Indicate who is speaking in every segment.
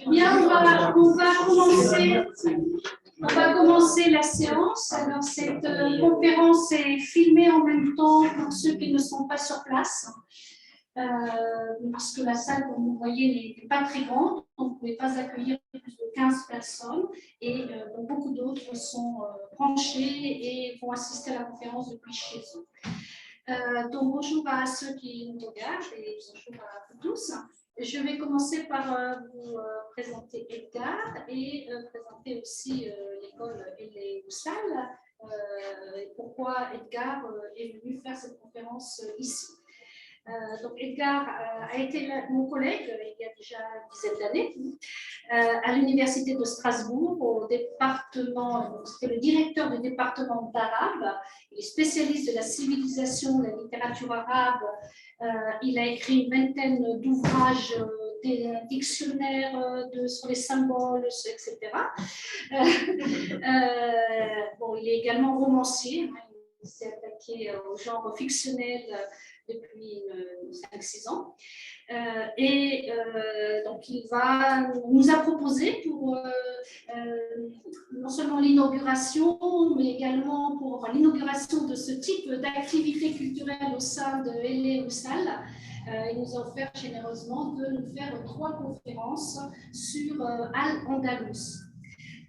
Speaker 1: Bien, on va commencer la séance. Alors, cette conférence est filmée en même temps pour ceux qui ne sont pas sur place, parce que la salle, comme vous voyez, n'est pas très grande. On ne pouvait pas accueillir plus de 15 personnes et beaucoup d'autres sont branchés et vont assister à la conférence depuis chez eux. Donc, bonjour à ceux qui nous regardent et bonjour à vous tous. Je vais commencer par vous présenter Edgar et présenter aussi l'école Hellé Oussal. Pourquoi Edgar est venu faire cette conférence ici. Donc Edgar a été mon collègue il y a déjà une dizaine d'années à l'université de Strasbourg au département, c'était le directeur du département d'arabe. Il est spécialiste de la civilisation, de la littérature arabe. Il a écrit une vingtaine d'ouvrages, des dictionnaires sur les symboles, etc. Bon, il est également romancier. Il s'est attaqué au genre fictionnel depuis 5-6 ans. Donc, il nous a proposé pour non seulement l'inauguration, mais également pour l'inauguration de ce type d'activité culturelle au sein de Hellé Oussal. Il nous a offert généreusement de nous faire 3 conférences sur Al-Andalus.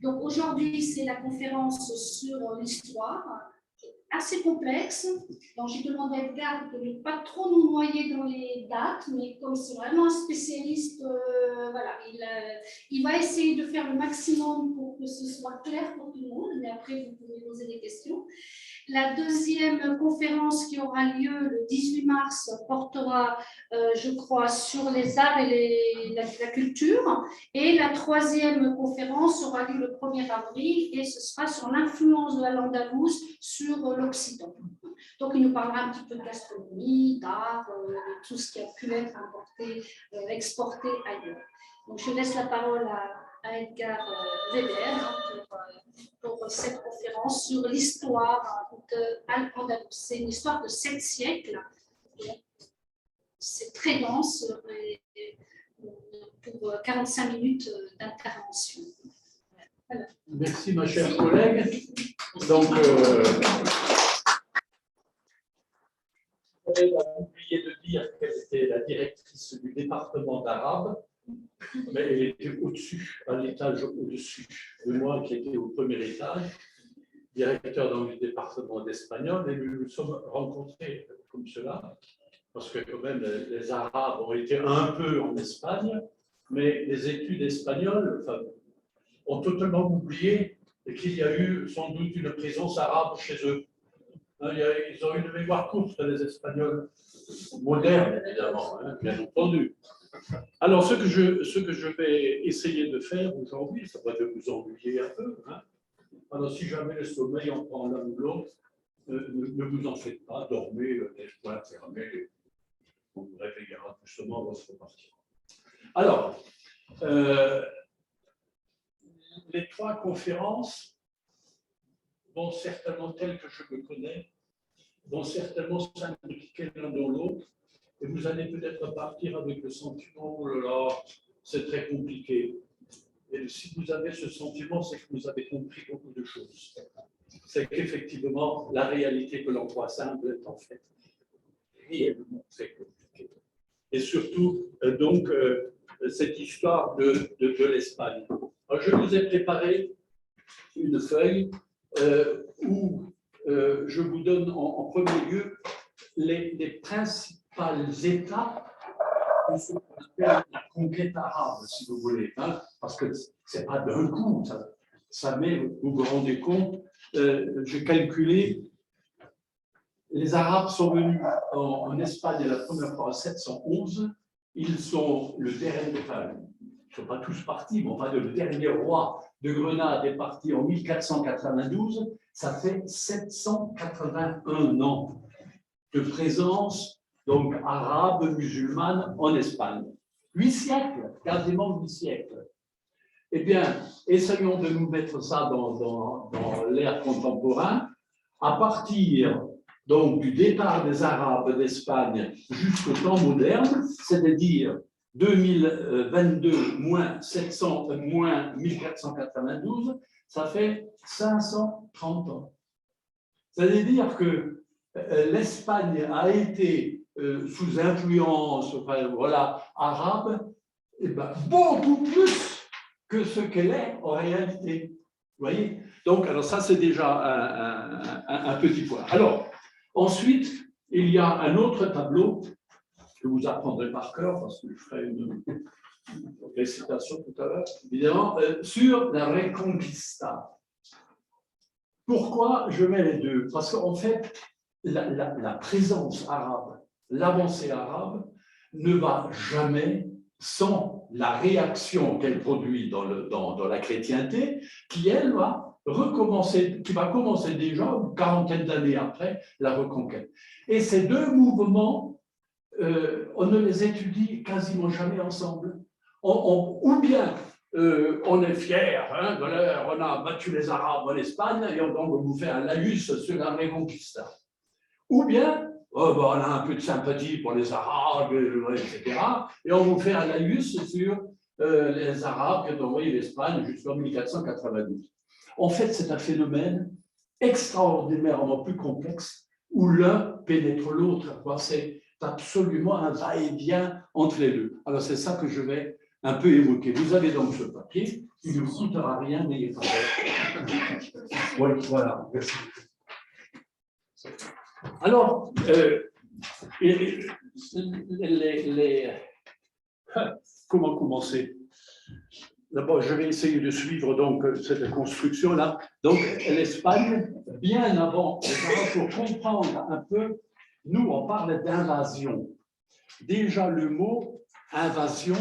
Speaker 1: Donc, aujourd'hui, c'est la conférence sur l'histoire, assez complexe. Donc, j'ai demandé à Edgar de ne pas trop nous noyer dans les dates, mais comme c'est vraiment un spécialiste, voilà, il va essayer de faire le maximum pour que ce soit clair pour tout le monde, mais après, vous pouvez poser des questions. La deuxième conférence qui aura lieu le 18 mars portera, je crois, sur les arts et la culture. Et la troisième conférence aura lieu le 1er avril et ce sera sur l'influence de l'Andalous sur l'Occident. Donc, il nous parlera un petit peu de gastronomie, d'art, de tout ce qui a pu être importé, exporté ailleurs. Donc, je laisse la parole à Edgar Weber pour cette conférence sur l'histoire d'Al-Andalus. C'est une histoire de 7 siècles. C'est très dense pour 45 minutes d'intervention. Voilà.
Speaker 2: Merci, ma chère collègue. Donc, j'avais oublié de dire qu'elle était la directrice du département d'arabe, mais elle était au-dessus, à l'étage au-dessus de moi, qui était au premier étage, directeur dans le département d'espagnol, et nous nous sommes rencontrés comme cela, parce que quand même les Arabes ont été un peu en Espagne, mais les études espagnoles ont totalement oublié qu'il y a eu sans doute une présence arabe chez eux. Ils ont une mémoire courte, les Espagnols, modernes évidemment, bien entendu. Alors, ce que je vais essayer de faire aujourd'hui, ça va vous ennuyer un peu. Alors, si jamais le sommeil en prend l'un ou l'autre, ne vous en faites pas, dormez, les poings fermés, on vous réveillera justement lorsque partira. Alors, les 3 conférences vont certainement, telles que je me connais, vont certainement s'impliquer l'un dans l'autre. Et vous allez peut-être partir avec le sentiment, oh là là, c'est très compliqué. Et si vous avez ce sentiment, c'est que vous avez compris beaucoup de choses. C'est qu'effectivement, la réalité que l'on croit simple est en fait réellement très compliquée. Et surtout, donc, cette histoire de l'Espagne. Alors, je vous ai préparé une feuille où je vous donne en premier lieu les principales étapes de ce qu'on appelle la conquête arabe, si vous voulez, parce que ce n'est pas d'un coup, ça met, vous vous rendez compte, j'ai calculé, les Arabes sont venus en Espagne la première fois en 711, ils sont le dernier, enfin, ils ne sont pas tous partis, mais enfin, le dernier roi de Grenade est parti en 1492, ça fait 781 ans de présence donc arabe, musulmane en Espagne. 8 siècles, quasiment 8 siècles. Eh bien, essayons de nous mettre ça dans l'ère contemporain. À partir donc du départ des Arabes d'Espagne jusqu'au temps moderne, c'est-à-dire 2022 moins 700, moins 1492, ça fait 530 ans. Ça veut dire que l'Espagne a été sous influence voilà, arabe beaucoup plus que ce qu'elle est en réalité. Vous voyez? Donc, alors ça, c'est déjà un petit point. Alors, ensuite, il y a un autre tableau que vous apprendrez par cœur, parce que je ferai une récitation tout à l'heure, évidemment, sur la Reconquista. Pourquoi je mets les deux? Parce qu'en fait, la présence arabe, l'avancée arabe, ne va jamais sans la réaction qu'elle produit dans la chrétienté, qui, elle, va commencer déjà une quarantaine d'années après la reconquête. Et ces deux mouvements, on ne les étudie quasiment jamais ensemble. Ou bien on est fier, hein, on a battu les Arabes en Espagne et donc on vous fait un laïus sur la Reconquista. Ou bien on a un peu de sympathie pour les Arabes, etc. Et on vous fait un laïus sur les Arabes qui ont envoyé l'Espagne jusqu'en 1492. En fait, c'est un phénomène extraordinairement plus complexe où l'un pénètre l'autre. C'est absolument un va-et-vient entre les deux. Alors, c'est ça que je vais un peu évoquer. Vous avez donc ce papier, il ne vous coûtera rien, n'ayez pas peur. Oui, voilà, merci. Alors, comment commencer? D'abord, je vais essayer de suivre donc cette construction-là. Donc, l'Espagne, bien avant, pour comprendre un peu, nous, on parle d'invasion. Déjà, le mot invasion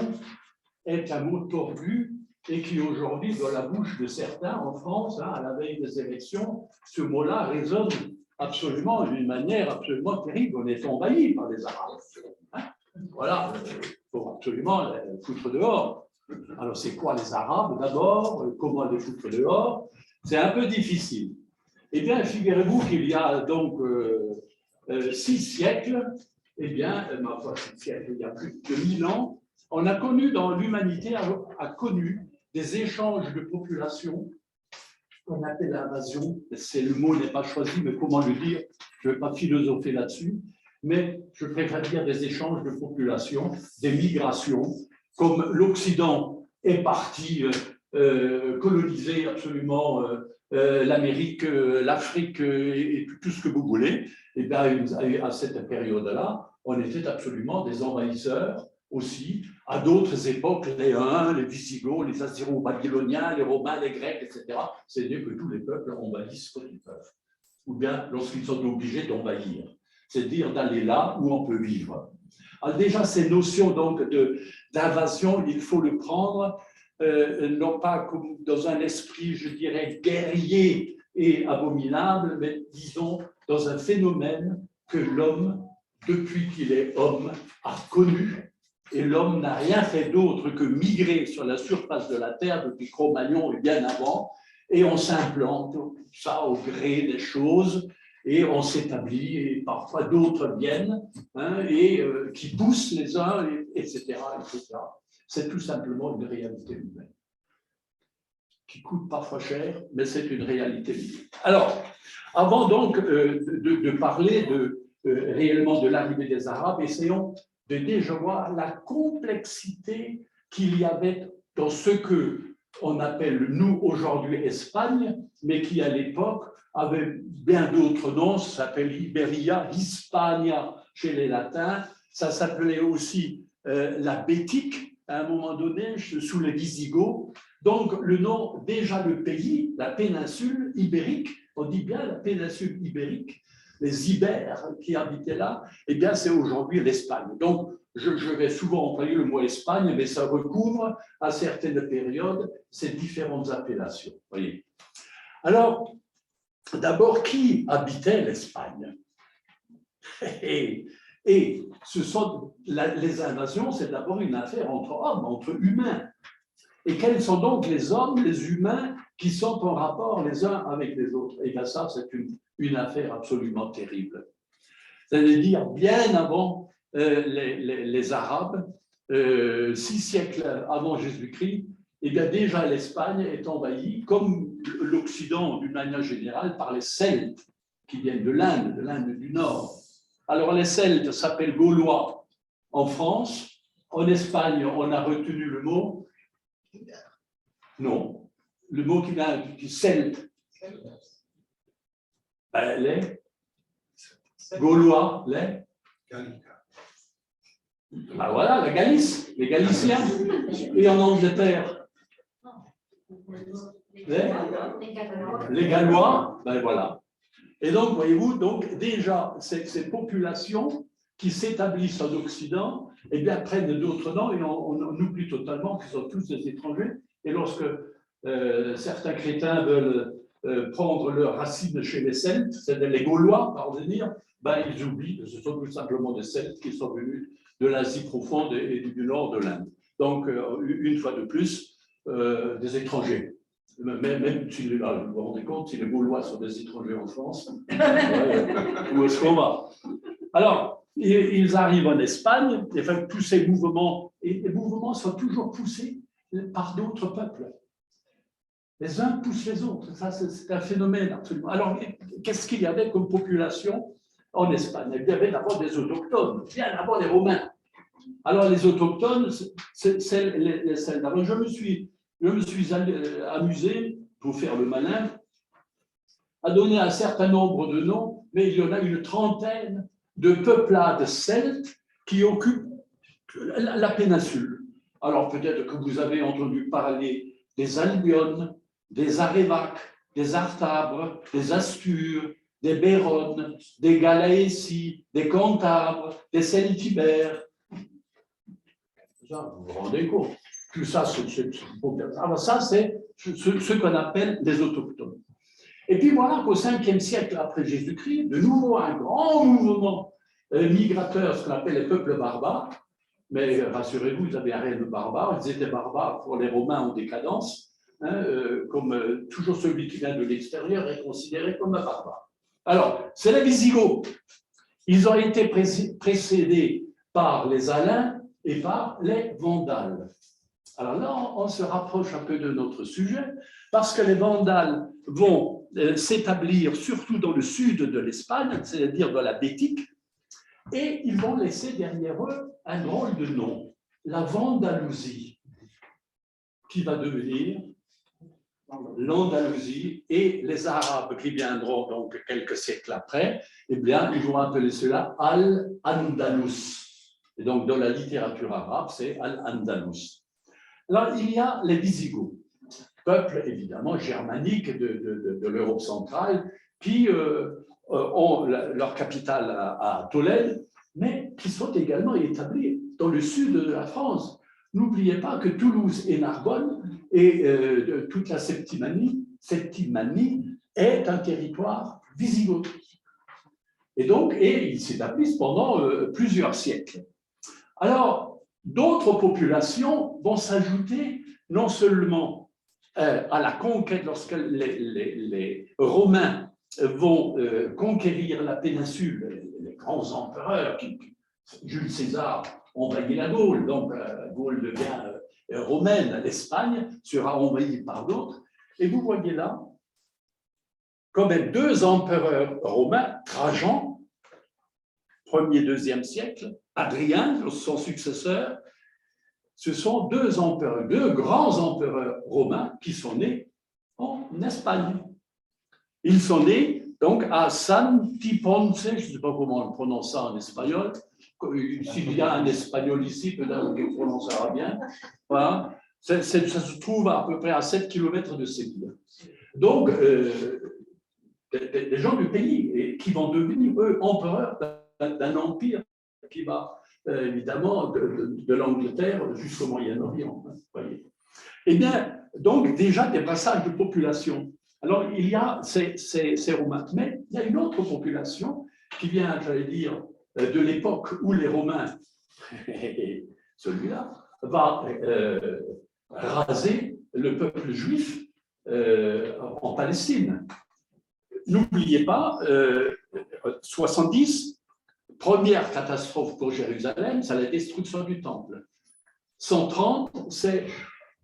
Speaker 2: est un mot tordu et qui aujourd'hui, dans la bouche de certains en France, à la veille des élections, ce mot-là résonne absolument d'une manière absolument terrible. On est envahi par les Arabes. Voilà, il faut absolument les foutre dehors. Alors, c'est quoi les Arabes d'abord? Comment les foutre dehors? C'est un peu difficile. Eh bien, figurez-vous qu'il y a donc 6 siècles, eh bien, ma foi, 6 siècles, il y a plus de 1000 ans, on a connu dans l'humanité, a connu des échanges de population qu'on appelle l'invasion. Le mot n'est pas choisi, mais comment le dire? Je ne vais pas philosopher là-dessus, mais je préfère dire des échanges de population, des migrations, comme l'Occident est parti coloniser absolument l'Amérique, l'Afrique et tout ce que vous voulez. Et bien, à cette période-là, on était absolument des envahisseurs aussi. À d'autres époques, les Huns, les Visigoths, les Assyro-Babyloniens, les Romains, les Grecs, etc. C'est-à-dire que tous les peuples envahissent ce qu'ils peuvent. Ou bien lorsqu'ils sont obligés d'envahir. C'est-à-dire d'aller là où on peut vivre. Alors déjà, ces notions donc d'invasion, il faut le prendre non pas comme dans un esprit, je dirais, guerrier et abominable, mais disons dans un phénomène que l'homme, depuis qu'il est homme, a connu. Et l'homme n'a rien fait d'autre que migrer sur la surface de la Terre depuis Cro-Magnon et bien avant, et on s'implante, ça au gré des choses, et on s'établit, et parfois d'autres viennent, hein, et qui poussent les uns, etc., etc. C'est tout simplement une réalité humaine, qui coûte parfois cher, mais c'est une réalité humaine. Alors, avant donc de parler réellement de l'arrivée des Arabes, essayons de déjà voir la complexité qu'il y avait dans ce que on appelle, nous, aujourd'hui, Espagne, mais qui, à l'époque, avait bien d'autres noms. Ça s'appelle Iberia, Hispania chez les Latins. Ça s'appelait aussi la Bétique, à un moment donné, sous les Visigoths. Donc, le nom, déjà le pays, la péninsule ibérique, on dit bien la péninsule ibérique, les Ibères qui habitaient là, eh bien, c'est aujourd'hui l'Espagne. Donc, je vais souvent employer le mot Espagne, mais ça recouvre à certaines périodes ces différentes appellations. Voyez. Alors, d'abord, qui habitait l'Espagne? Et ce sont les invasions, c'est d'abord une affaire entre hommes, entre humains. Et quels sont donc les hommes, les humains, qui sont en rapport les uns avec les autres? Et bien ça, c'est une affaire absolument terrible. C'est-à-dire, bien avant les Arabes, 6 siècles avant Jésus-Christ, eh bien déjà l'Espagne est envahie, comme l'Occident d'une manière générale, par les Celtes qui viennent de l'Inde du Nord. Alors les Celtes s'appellent Gaulois en France. En Espagne, on a retenu le mot. Non, le mot qui vient du Celte. Les Gaulois, les. Ben voilà, la Galice, les Galiciens. Et en Angleterre, les Gallois, ben voilà. Et donc, voyez-vous, donc déjà, ces populations qui s'établissent en Occident, eh bien, prennent d'autres noms et on oublie totalement qu'ils sont tous des étrangers. Et lorsque certains crétins veulent prendre leurs racines chez les Celtes, c'est-à-dire les Gaulois, par venir, ben, ils oublient que ce sont tout simplement des Celtes qui sont venus de l'Asie profonde et du nord de l'Inde. Donc, une fois de plus, des étrangers. Même si vous vous rendez compte, si les Gaulois sont des étrangers en France, où est-ce qu'on va? Alors, ils arrivent en Espagne, et enfin, tous ces mouvements, et les mouvements sont toujours poussés par d'autres peuples. Les uns poussent les autres, ça c'est un phénomène absolument. Alors, qu'est-ce qu'il y avait comme population en Espagne? Il y avait d'abord des autochtones, bien d'abord les Romains. Alors, les autochtones, c'est les Celtes. Alors, je me suis amusé, pour faire le malin, à donner un certain nombre de noms, mais il y en a une trentaine de peuplades celtes qui occupent la péninsule. Alors, peut-être que vous avez entendu parler des Albiones, des Arevaques, des Artabres, des Astures, des Bérones, des Galaécies, des Cantabres, des Celtibères. Vous vous rendez compte? Tout ça, alors ça, c'est ce qu'on appelle des autochtones. Et puis voilà qu'au 5e siècle après Jésus-Christ, de nouveau un grand mouvement migrateur, ce qu'on appelle les peuples barbares. Mais rassurez-vous, ils avaient rien de barbare, ils étaient barbares pour les Romains en décadence, hein, comme toujours celui qui vient de l'extérieur est considéré comme un barbare. Alors, c'est les Visigoths. Ils ont été précédés par les Alains et par les Vandales. Alors là, on se rapproche un peu de notre sujet, parce que les Vandales vont s'établir surtout dans le sud de l'Espagne, c'est-à-dire dans la Bétique, et ils vont laisser derrière eux un drôle de nom, la Vandalousie, qui va devenir l'Andalousie, et les Arabes qui viendront donc quelques siècles après, eh bien, ils vont appeler cela Al-Andalus. Et donc, dans la littérature arabe, c'est Al-Andalus. Alors, il y a les Visigoths, peuple évidemment germanique de l'Europe centrale, qui ont leur capitale à Tolède, mais qui sont également établis dans le sud de la France. N'oubliez pas que Toulouse et Narbonne et toute la Septimanie est un territoire wisigoth. Et donc, ils s'établissent pendant plusieurs siècles. Alors, d'autres populations vont s'ajouter non seulement à la conquête, lorsque les Romains vont conquérir la péninsule, les grands empereurs, Jules César envahit la Gaule, donc la Gaule devient romaine, l'Espagne sera envahie par d'autres, et vous voyez là, quand même deux empereurs romains, Trajan, 1er, 2e siècle, Adrien, son successeur, ce sont deux empereurs, deux grands empereurs romains qui sont nés en Espagne. Ils sont nés donc à Santiponce, je ne sais pas comment on prononce ça en espagnol, s'il y a un espagnol ici, peut-être qu'il prononcera bien. Voilà. Ça se trouve à peu près à 7 km de Séville. Donc, des gens du pays et qui vont devenir, eux, empereurs d'un empire qui va, évidemment, de l'Angleterre jusqu'au Moyen-Orient. Voyez. Eh bien, donc, déjà, des passages de population. Alors, il y a ces Romains, mais il y a une autre population qui vient, j'allais dire, de l'époque où les Romains, celui-là, va raser le peuple juif en Palestine. N'oubliez pas, 70, première catastrophe pour Jérusalem, c'est la destruction du temple. 130, c'est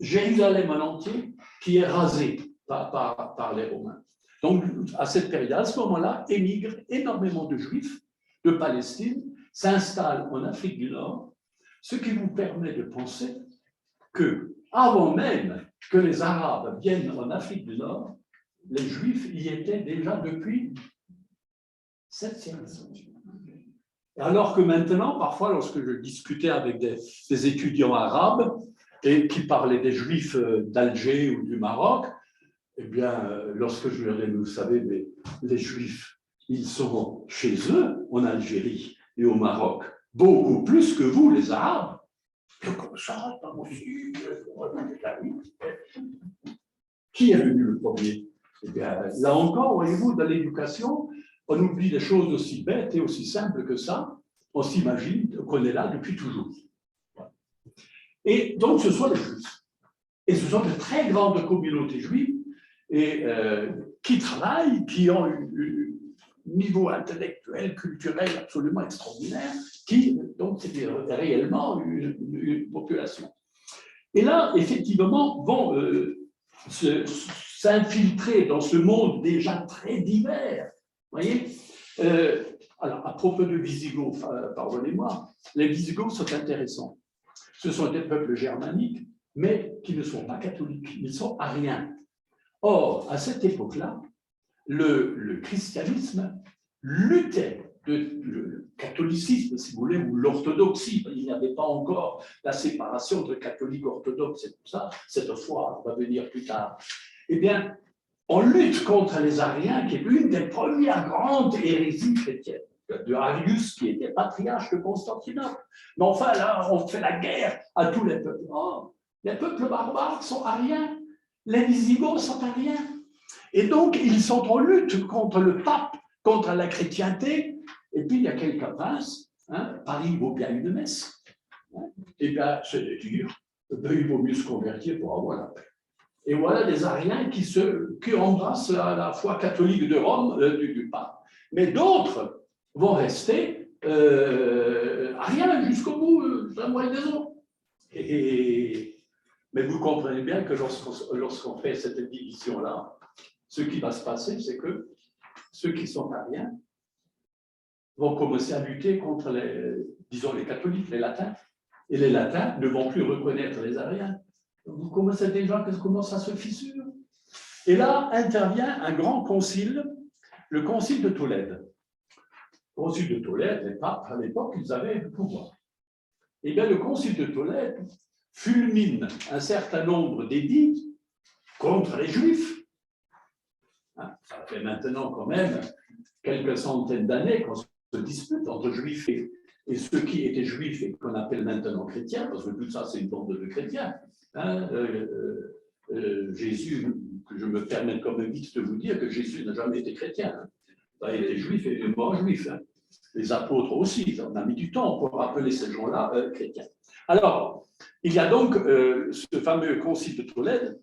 Speaker 2: Jérusalem en entier qui est rasée par les Romains. Donc, à cette période, à ce moment-là, émigrent énormément de Juifs de Palestine, s'installent en Afrique du Nord, ce qui vous permet de penser que, avant même que les Arabes viennent en Afrique du Nord, les Juifs y étaient déjà depuis 7e siècle. Alors que maintenant, parfois, lorsque je discutais avec des étudiants arabes et qui parlaient des Juifs d'Alger ou du Maroc, eh bien, lorsque je leur dis, vous savez, mais les Juifs, ils sont chez eux, en Algérie et au Maroc, beaucoup plus que vous, les Arabes. Comme ça, pas aussi. Qui est venu le premier? Eh bien, là encore, voyez-vous, dans l'éducation, on oublie des choses aussi bêtes et aussi simples que ça. On s'imagine qu'on est là depuis toujours. Et donc, ce sont les Juifs. Et ce sont de très grandes communautés juives et, qui travaillent, qui ont un niveau intellectuel, culturel absolument extraordinaire, qui, donc, c'est réellement une population. Et là, effectivement, vont s'infiltrer dans ce monde déjà très divers. Vous voyez, alors, à propos de Visigoths, pardonnez-moi, les Visigoths sont intéressants. Ce sont des peuples germaniques, mais qui ne sont pas catholiques, ils sont ariens. Or, à cette époque-là, le christianisme luttait, le catholicisme, si vous voulez, ou l'orthodoxie. Il n'y avait pas encore la séparation entre catholique et orthodoxe, c'est pour ça, cette foi va venir plus tard. Eh bien, on lutte contre les ariens, qui est l'une des premières grandes hérésies chrétiennes, de Arius, qui était patriarche de Constantinople. Mais enfin, là, on fait la guerre à tous les peuples. Oh, les peuples barbares sont ariens, les Visigoths sont ariens. Et donc, ils sont en lutte contre le pape, contre la chrétienté. Et puis, il y a quelques princes. Paris vaut bien une messe. Et bien, c'est dur. Il vaut mieux se convertir pour avoir la paix. Et voilà des ariens qui embrassent la foi catholique de Rome, du pape. Mais d'autres vont rester ariens jusqu'au bout, d'un mois et des autres. Mais vous comprenez bien que lorsqu'on fait cette division-là, ce qui va se passer, c'est que ceux qui sont ariens vont commencer à lutter contre les catholiques, les latins. Et les latins ne vont plus reconnaître les ariens. Vous commencez déjà que commence à se fissurer. Et là intervient un grand concile, le concile de Tolède. Le concile de Tolède, les papes, à l'époque, ils avaient le pouvoir. Eh bien, le concile de Tolède fulmine un certain nombre d'édits contre les Juifs. Ça fait maintenant quand même quelques centaines d'années qu'on se dispute entre Juifs et ceux qui étaient Juifs et qu'on appelle maintenant chrétiens, parce que tout ça, c'est une bande de chrétiens. Jésus, que je me permets comme vite de vous dire que Jésus n'a jamais été chrétien. Il était juif et mort juif. Les apôtres aussi, on a mis du temps pour rappeler ces gens-là chrétiens. Alors, il y a donc ce fameux concile de Tolède,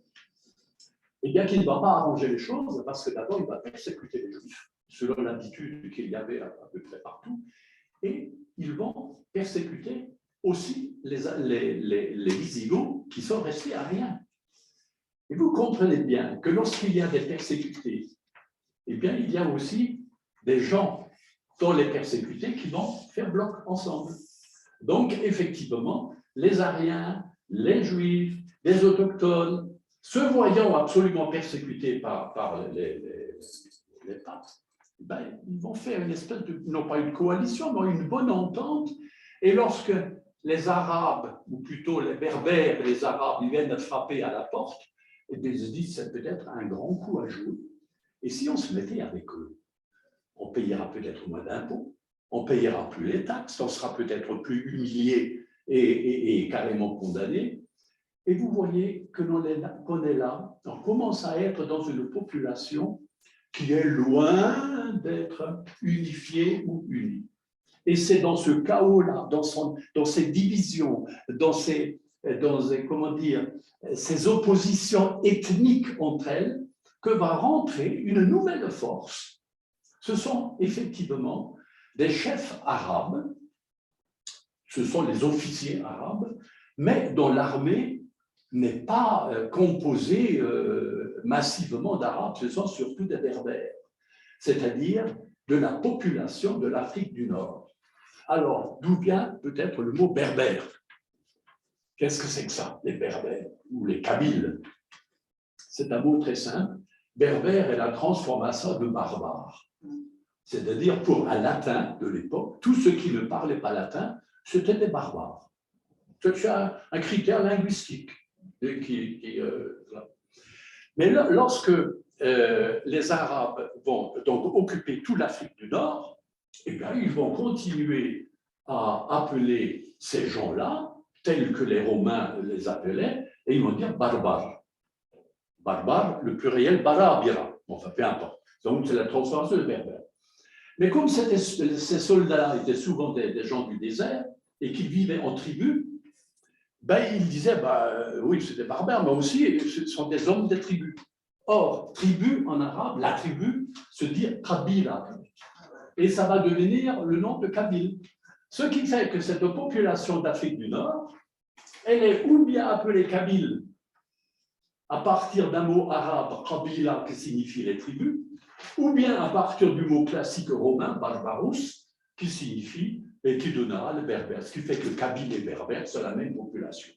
Speaker 2: et bien qu'il ne va pas arranger les choses, parce que d'abord, il va persécuter les Juifs, selon l'attitude qu'il y avait à peu près partout, et ils vont persécuter aussi les Visigoths qui sont restés ariens. Et vous comprenez bien que lorsqu'il y a des persécutés, eh bien, il y a aussi des gens dont les persécutés qui vont faire bloc ensemble. Donc, effectivement, les ariens, les Juifs, les autochtones, se voyant absolument persécutés par les papes, ben, ils vont faire une espèce de, non pas une coalition, mais une bonne entente. Et lorsque les Arabes, ou plutôt les Berbères et les Arabes, ils viennent frapper à la porte, et bien, ils se disent, c'est peut-être un grand coup à jouer. Et si on se mettait avec eux, on payera peut-être moins d'impôts, on ne payera plus les taxes, on sera peut-être plus humilié et carrément condamné. Et vous voyez qu'on est là, on commence à être dans une population qui est loin d'être unifiée ou unie. Et c'est dans ce chaos-là, dans ces divisions, dans ces comment dire, ces oppositions ethniques entre elles, que va rentrer une nouvelle force. Ce sont effectivement des chefs arabes, ce sont les officiers arabes,
Speaker 3: mais dont l'armée n'est pas composée massivement d'Arabes, ce sont surtout des Berbères, c'est-à-dire de la population de l'Afrique du Nord. Alors, d'où vient peut-être le mot berbère? Qu'est-ce que c'est que ça, les Berbères ou les Kabyles? C'est un mot très simple. Berbère est la transformation de barbare. C'est-à-dire, pour un latin de l'époque, tous ceux qui ne parlaient pas latin, c'était des barbares. C'est un critère linguistique. Mais lorsque les Arabes vont donc occuper toute l'Afrique du Nord, eh bien, ils vont continuer à appeler ces gens-là, tels que les Romains les appelaient, et ils vont dire barbares. Barbares, le pluriel barabira. Enfin, peu importe. Donc, c'est la transformation de berbère. Mais comme ces soldats étaient souvent des gens du désert et qui vivaient en tribu, ben, ils disaient, oui, c'est des barbares, mais aussi, ce sont des hommes des tribus. Or, tribu en arabe, la tribu, se dit Kabila. Et ça va devenir le nom de Kabyle. Ce qui fait que cette population d'Afrique du Nord, elle est ou bien appelée Kabyle à partir d'un mot arabe, Kabila, qui signifie les tribus, ou bien à partir du mot classique romain, barbarus, qui signifie et qui donnera le berbère. Ce qui fait que Kabyle et berbère sont la même population.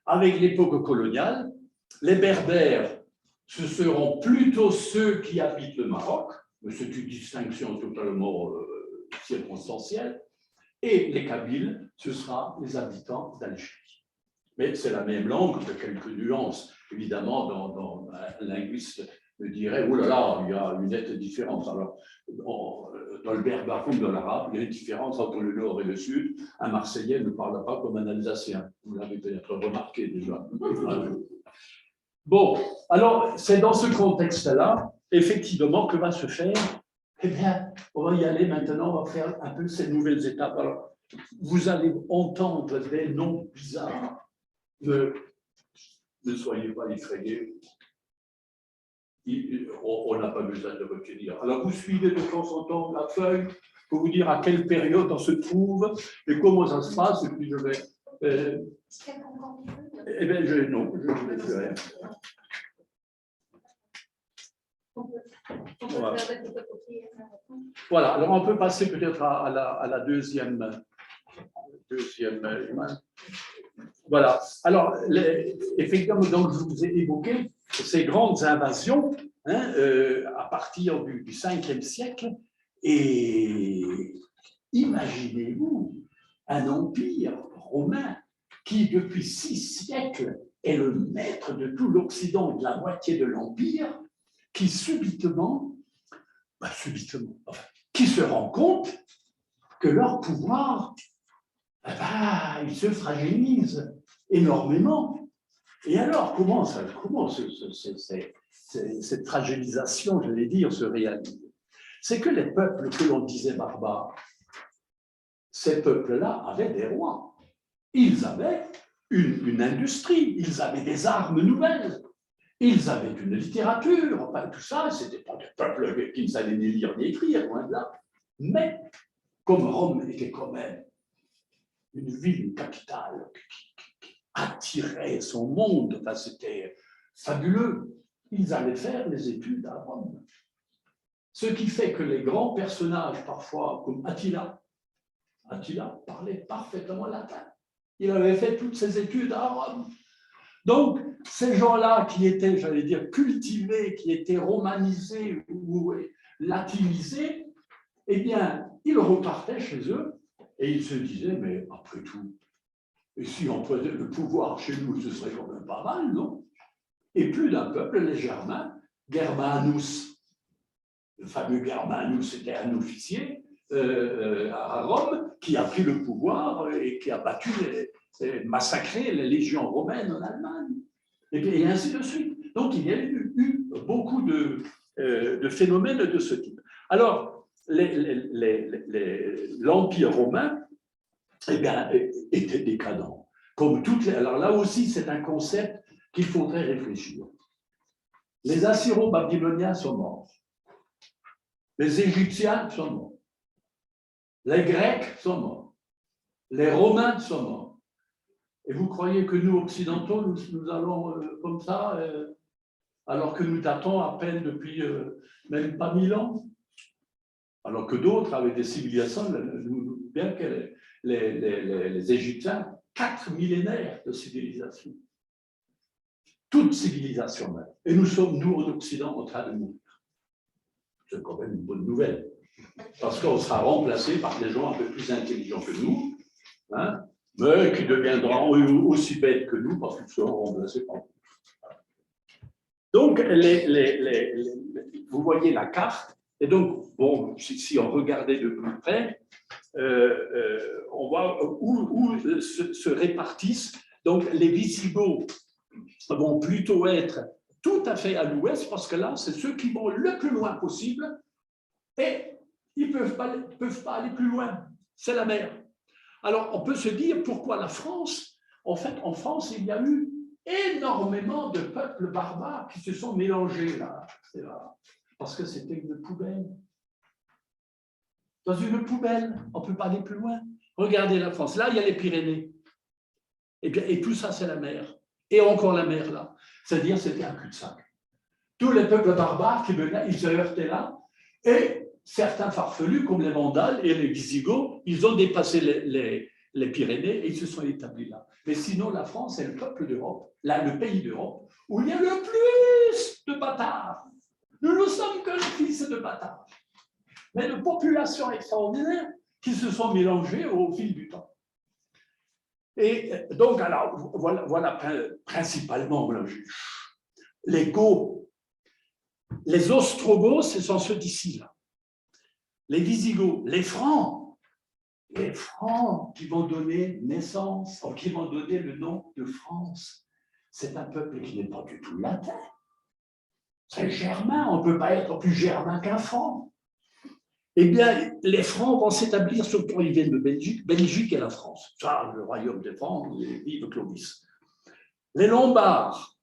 Speaker 3: Avec l'époque coloniale, les berbères, ce seront plutôt ceux qui habitent le Maroc, mais c'est une distinction totalement circonstancielle, et les Kabyles, ce sera les habitants d'Algérie. Mais c'est la même langue, de quelques nuances. Évidemment, dans un linguiste me dirait, oh là là, il y a une nette différence. Alors, dans le berbère comme dans l'arabe, il y a une différence entre le nord et le sud. Un Marseillais ne parle pas comme un Alsacien. Vous l'avez peut-être remarqué déjà. Bon, alors, c'est dans ce contexte-là, effectivement, que va se faire. Eh bien, on va y aller maintenant, on va faire un peu ces nouvelles étapes. Alors, vous allez entendre des noms bizarres. Ne soyez pas effrayés. On n'a pas besoin de retenir. Alors, vous suivez de temps en temps la feuille pour vous dire à quelle période on se trouve et comment ça se passe. Et puis, je vais. Eh bien, non, je ne vais plus rien. Voilà, alors on peut passer peut-être à la deuxième image. Voilà, alors, effectivement, donc, je vous ai évoqué ces grandes invasions à partir du 5e siècle, et imaginez-vous un empire romain qui, depuis 6 siècles, est le maître de tout l'Occident et de la moitié de l'empire, qui subitement, qui se rend compte que leur pouvoir, il se fragilise énormément. Et alors, comment cette fragilisation, je vais dire, se réalise? C'est que les peuples que l'on disait barbares, ces peuples-là avaient des rois. Ils avaient une industrie, ils avaient des armes nouvelles, ils avaient une littérature, enfin, tout ça, ce n'était pas des peuples qui ne savaient ni lire ni écrire, loin de là. Mais, comme Rome était quand même une ville, une capitale qui attirait son monde, enfin, c'était fabuleux, ils allaient faire les études à Rome. Ce qui fait que les grands personnages, parfois, comme Attila parlait parfaitement latin. Il avait fait toutes ses études à Rome. Donc, ces gens-là qui étaient, j'allais dire, cultivés, qui étaient romanisés ou latinisés, eh bien, ils repartaient chez eux et ils se disaient, mais après tout, et si on prenait le pouvoir chez nous, ce serait quand même pas mal, non? Et plus d'un peuple, les Germains, Germanus, le fameux Germanus, c'était un officier à Rome qui a pris le pouvoir et qui a battu, massacré les légions romaines en Allemagne, et ainsi de suite. Donc, il y a eu beaucoup de phénomènes de ce type. Alors, l'Empire romain, eh bien, était décadent. Comme toutes alors là aussi, c'est un concept qu'il faudrait réfléchir. Les Assyro-Babyloniens sont morts. Les Égyptiens sont morts. Les Grecs sont morts. Les Romains sont morts. Et vous croyez que nous, occidentaux, nous allons comme ça, alors que nous datons à peine depuis même pas 1000 ans? Alors que d'autres, avec des civilisations, bien que les Égyptiens, 4 millénaires de civilisation. Toute civilisation même. Et nous sommes, nous, en Occident, en train de mourir. C'est quand même une bonne nouvelle. Parce qu'on sera remplacé par des gens un peu plus intelligents que nous, hein, mais qui deviendront aussi bêtes que nous, parce qu'ils seront remplacés par nous. Donc, vous voyez la carte. Et donc, bon, si on regardait de plus près, on voit où se répartissent. Donc, les Visigoths vont plutôt être tout à fait à l'ouest, parce que là, c'est ceux qui vont le plus loin possible, et ils ne peuvent pas aller plus loin. C'est la mer. Alors, on peut se dire pourquoi la France. En fait, en France, il y a eu énormément de peuples barbares qui se sont mélangés là. Parce que c'était une poubelle. Dans une poubelle, on ne peut pas aller plus loin. Regardez la France. Là, il y a les Pyrénées. Et tout ça, c'est la mer. Et encore la mer, là. C'est-à-dire, c'était un cul-de-sac. Tous les peuples barbares qui venaient, ils se heurtaient là. Et certains farfelus, comme les Vandales et les Visigoths, ils ont dépassé les Pyrénées et ils se sont établis là. Mais sinon, la France est le peuple d'Europe, le pays d'Europe, où il y a le plus de bâtards. Nous ne sommes que les fils de bâtards. Mais de populations extraordinaires qui se sont mélangées au fil du temps. Et donc, alors, voilà principalement les Goths. Les Ostrogoths, ce sont ceux d'ici, là. Les Visigoths, les Francs qui vont donner naissance, qui vont donner le nom de France. C'est un peuple qui n'est pas du tout latin. C'est germain, on ne peut pas être plus germain qu'un Franc. Eh bien, les Francs vont s'établir, surtout ils viennent de Belgique et la France. Ça, le royaume des Francs, vive Clovis. Les Lombards,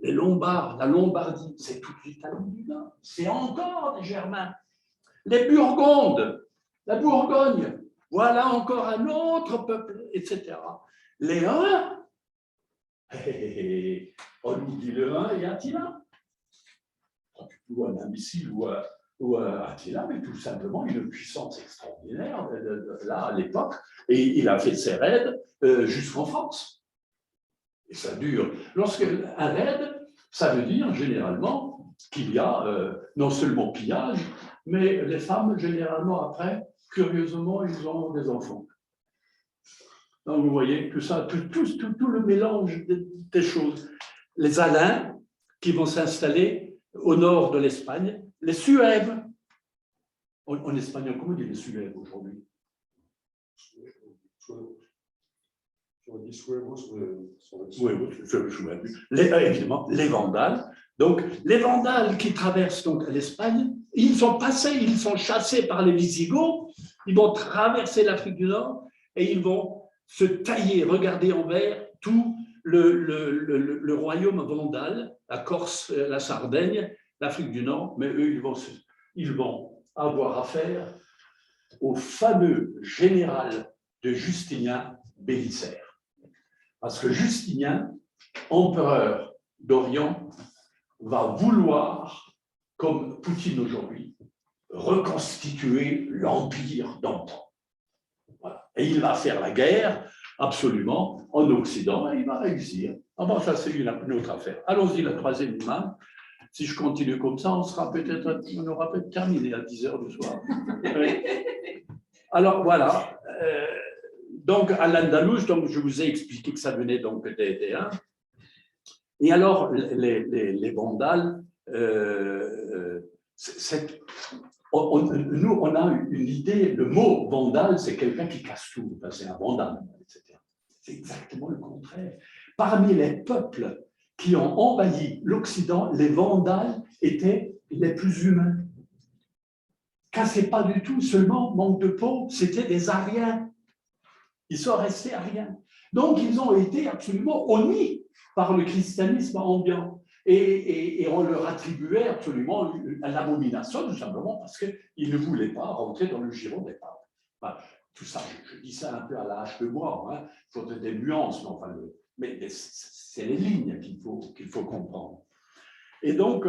Speaker 3: la Lombardie, c'est toute l'Italie du Nord. C'est encore des Germains. Les Burgondes, la Bourgogne, voilà encore un autre peuple, etc. Les Huns, on nous dit le Hun et Attila. Ou un imbécile ou Attila, mais tout simplement une puissance extraordinaire là à l'époque, et il a fait ses raids jusqu'en France. Et ça dure. Un raid, ça veut dire généralement qu'il y a non seulement pillage, mais les femmes, généralement après, curieusement, ils ont des enfants. Donc vous voyez tout ça, tout le mélange des choses. Les Alains qui vont s'installer au nord de l'Espagne, les Suèves. En espagnol, comment on dit les Suèves aujourd'hui? Évidemment, les Vandales. Donc, les Vandales qui traversent donc l'Espagne, ils sont chassés par les Visigoths, ils vont traverser l'Afrique du Nord et ils vont se tailler, regarder en vert tout le royaume vandal, la Corse, la Sardaigne, l'Afrique du Nord, mais eux, ils vont avoir affaire au fameux général de Justinien, Bélisaire. Parce que Justinien, empereur d'Orient, va vouloir, comme Poutine aujourd'hui, reconstituer l'empire d'antan. Voilà. Et il va faire la guerre, absolument, en Occident, et il va réussir. Ah bon, ça, c'est une autre affaire. Allons-y, la troisième imam. Si je continue comme ça, on aura peut-être terminé à 10h du soir. Alors, voilà. Donc, à l'Andalous, donc, je vous ai expliqué que ça venait donc des Huns. Et alors, les Vandales, nous, on a une idée, le mot vandale, c'est quelqu'un qui casse tout, c'est un vandale, etc. C'est exactement le contraire. Parmi les peuples qui ont envahi l'Occident, les Vandales étaient les plus humains. Car ce n'est pas du tout seulement manque de peau, c'était des Ariens. Ils sont restés Ariens. Donc, ils ont été absolument honnis par le christianisme ambiant. Et on leur attribuait absolument l'abomination, tout simplement parce qu'ils ne voulaient pas rentrer dans le giron des papes. Enfin, tout ça, je dis ça un peu à la hache de bois, hein. Il faudrait des nuances, mais c'est les lignes qu'il faut comprendre. Et donc,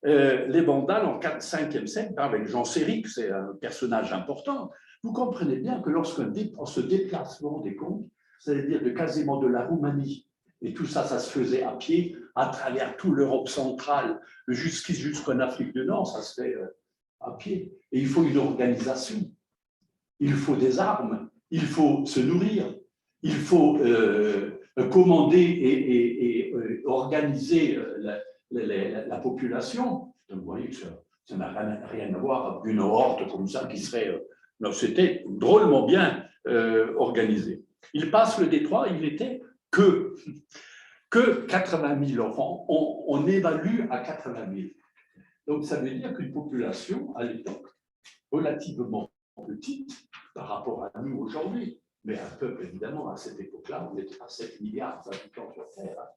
Speaker 3: les Vandales, en 5e siècle, avec Jean Séric, c'est un personnage important, vous comprenez bien que lorsqu'on se déplace, vous vous rendez compte, c'est-à-dire quasiment de la Roumanie, et tout ça, ça se faisait à pied, à travers toute l'Europe centrale, jusqu'en Afrique du Nord, ça se fait à pied. Et il faut une organisation, il faut des armes, il faut se nourrir, il faut commander et organiser la population. Donc, vous voyez que ça n'a rien à voir avec une horde comme ça qui serait... non, c'était drôlement bien organisé. Il passe le détroit, il n'était que 80 000 enfants. On évalue à 80 000. Donc, ça veut dire qu'une population, à l'époque, relativement petite par rapport à nous aujourd'hui, mais un peuple, évidemment, à cette époque-là, on n'était pas 7 milliards d'habitants sur Terre.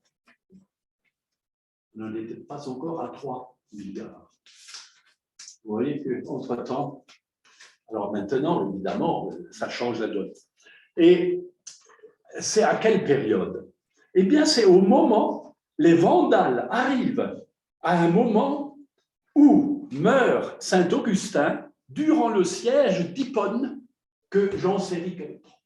Speaker 3: On n'était pas encore à 3 milliards. Vous voyez qu'entre-temps, alors maintenant, évidemment, ça change la donne. Et c'est à quelle période? Eh bien, c'est au moment, les Vandales arrivent à un moment où meurt Saint-Augustin durant le siège d'Hippone que Jean Séric prend.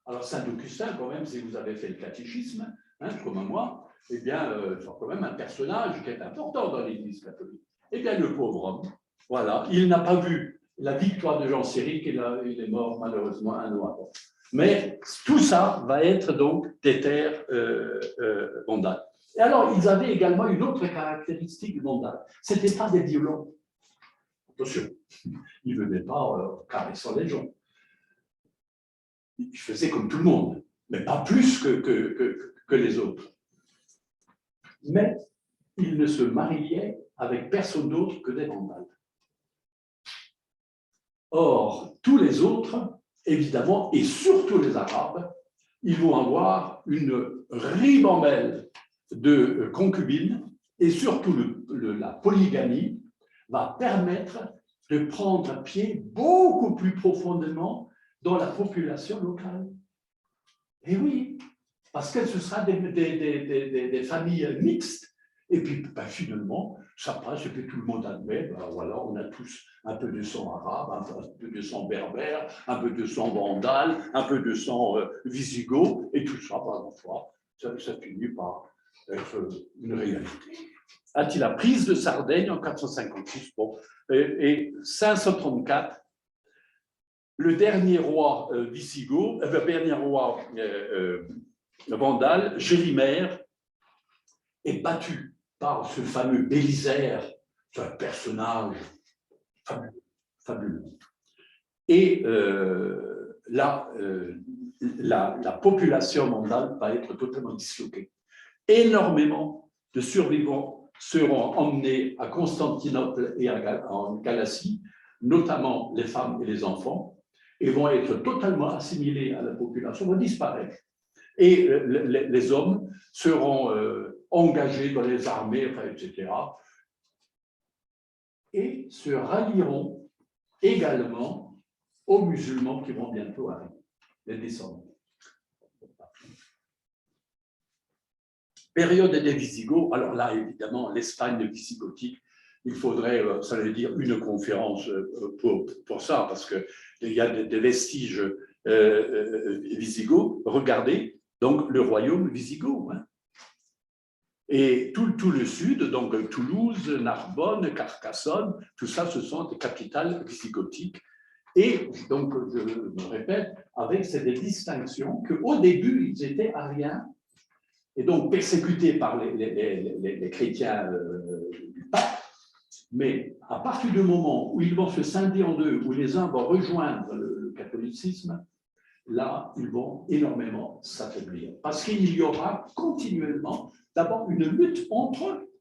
Speaker 3: Alors, Saint-Augustin, quand même, si vous avez fait le catéchisme, hein, comme moi, eh bien, c'est quand même un personnage qui est important dans l'Église catholique. Eh bien, le pauvre homme, voilà, il n'a pas vu la victoire de Jean Séric et il est mort malheureusement un an avant. Mais tout ça va être donc des terres vandales. Et alors, ils avaient également une autre caractéristique vandale. Ce n'étaient pas des violents. Attention, ils ne venaient pas caressant les gens. Ils faisaient comme tout le monde, mais pas plus que les autres. Mais ils ne se mariaient avec personne d'autre que des vandales. Or, tous les autres, évidemment, et surtout les Arabes, ils vont avoir une ribambelle de concubines, et surtout la polygamie va permettre de prendre pied beaucoup plus profondément dans la population locale. Et oui, parce que ce sera des familles mixtes. Et puis, ben, finalement, ça passe et puis tout le monde admet, ben, voilà, on a tous un peu de sang arabe, un peu de sang berbère, un peu de sang vandale, un peu de sang wisigoth, et tout ça, par la fois, ça finit par être une réalité. Attila, prise de Sardaigne en 456, bon, et 534, le dernier roi wisigoth, le dernier roi vandale, Gérimère, est battu par ce fameux Bélisaire, c'est un personnage fabuleux. Et la population vandale va être totalement disloquée. Énormément de survivants seront emmenés à Constantinople et en Galatie, notamment les femmes et les enfants, et vont être totalement assimilés à la population, vont disparaître. Et les hommes seront engagés dans les armées, etc. Et se rallieront également aux musulmans qui vont bientôt arriver, les descendants. Période des Visigoths, alors là, évidemment, l'Espagne visigothique, il faudrait, ça veut dire, une conférence pour ça, parce qu'il y a des vestiges visigoths. Regardez, donc, le royaume wisigoth. Hein. Et tout le sud, donc Toulouse, Narbonne, Carcassonne, tout ça, ce sont des capitales visigothiques. Et donc, je me répète, avec ces distinctions qu'au début, ils étaient ariens, et donc persécutés par les chrétiens du pape. Mais à partir du moment où ils vont se scinder en deux, où les uns vont rejoindre le catholicisme, là, ils vont énormément s'affaiblir. Parce qu'il y aura continuellement d'abord une lutte entre eux.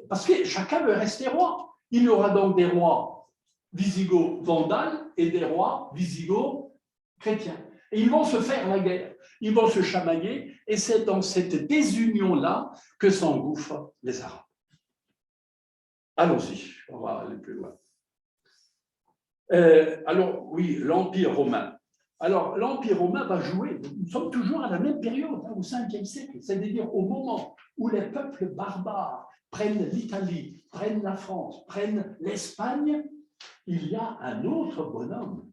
Speaker 3: Parce que chacun veut rester roi. Il y aura donc des rois wisigoths vandales et des rois wisigoths chrétiens. Et ils vont se faire la guerre, ils vont se chamailler, et c'est dans cette désunion-là que s'engouffrent les Arabes. Allons-y, on va aller plus loin. Alors, oui, l'Empire romain. Alors, l'Empire romain va jouer, nous sommes toujours à la même période, au 5e siècle, c'est-à-dire au moment où les peuples barbares prennent l'Italie, prennent la France, prennent l'Espagne, il y a un autre bonhomme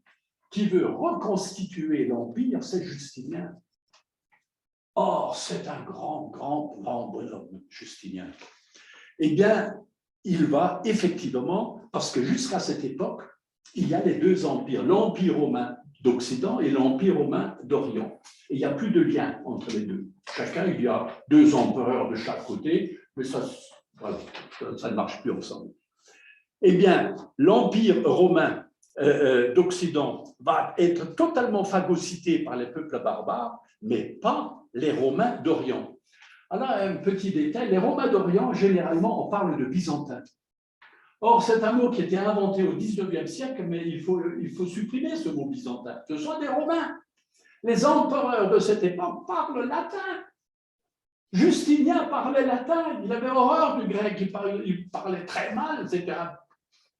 Speaker 3: qui veut reconstituer l'Empire, c'est Justinien. Or, c'est un grand bonhomme, Justinien. Eh bien, il va effectivement, parce que jusqu'à cette époque, il y a les deux empires, l'Empire romain d'Occident et l'Empire romain d'Orient. Et il n'y a plus de lien entre les deux. Chacun, il y a deux empereurs de chaque côté, mais ça, voilà, ça ne marche plus ensemble. Eh bien, l'Empire romain d'Occident va être totalement phagocyté par les peuples barbares, mais pas les Romains d'Orient. Alors, un petit détail, les Romains d'Orient, généralement, on parle de byzantins. Or, c'est un mot qui a été inventé au 19e siècle, mais il faut supprimer ce mot byzantin. Ce sont des Romains. Les empereurs de cette époque parlent latin. Justinien parlait latin, il avait horreur du grec, il parlait très mal, c'était un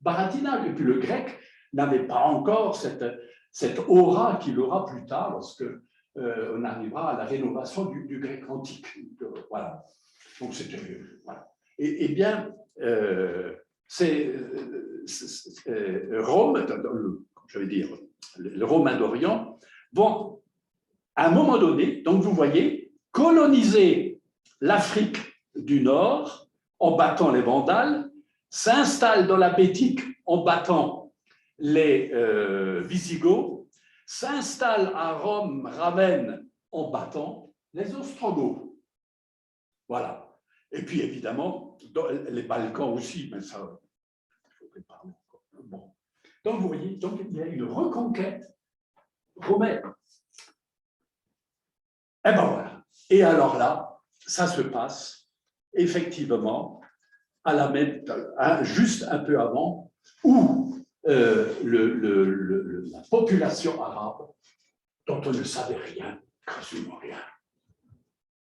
Speaker 3: baratinage. Et puis le grec n'avait pas encore cette aura qu'il aura plus tard lorsque on arrivera à la rénovation du grec antique. Voilà. Donc c'était voilà. Et bien, Rome, je vais dire, les Romains d'Orient vont à un moment donné, donc vous voyez, coloniser l'Afrique du Nord en battant les Vandales, s'installe dans la Bétique en battant les Visigoths, s'installe à Rome, Ravenne, en battant les Ostrogoths. Voilà. Et puis évidemment, dans les Balkans aussi, mais ça, il faudrait parler encore. Bon. Donc vous voyez, donc, il y a une reconquête romaine. Et ben voilà. Et alors là, ça se passe effectivement à la même, juste un peu avant, où la population arabe, dont on ne savait rien, quasiment rien,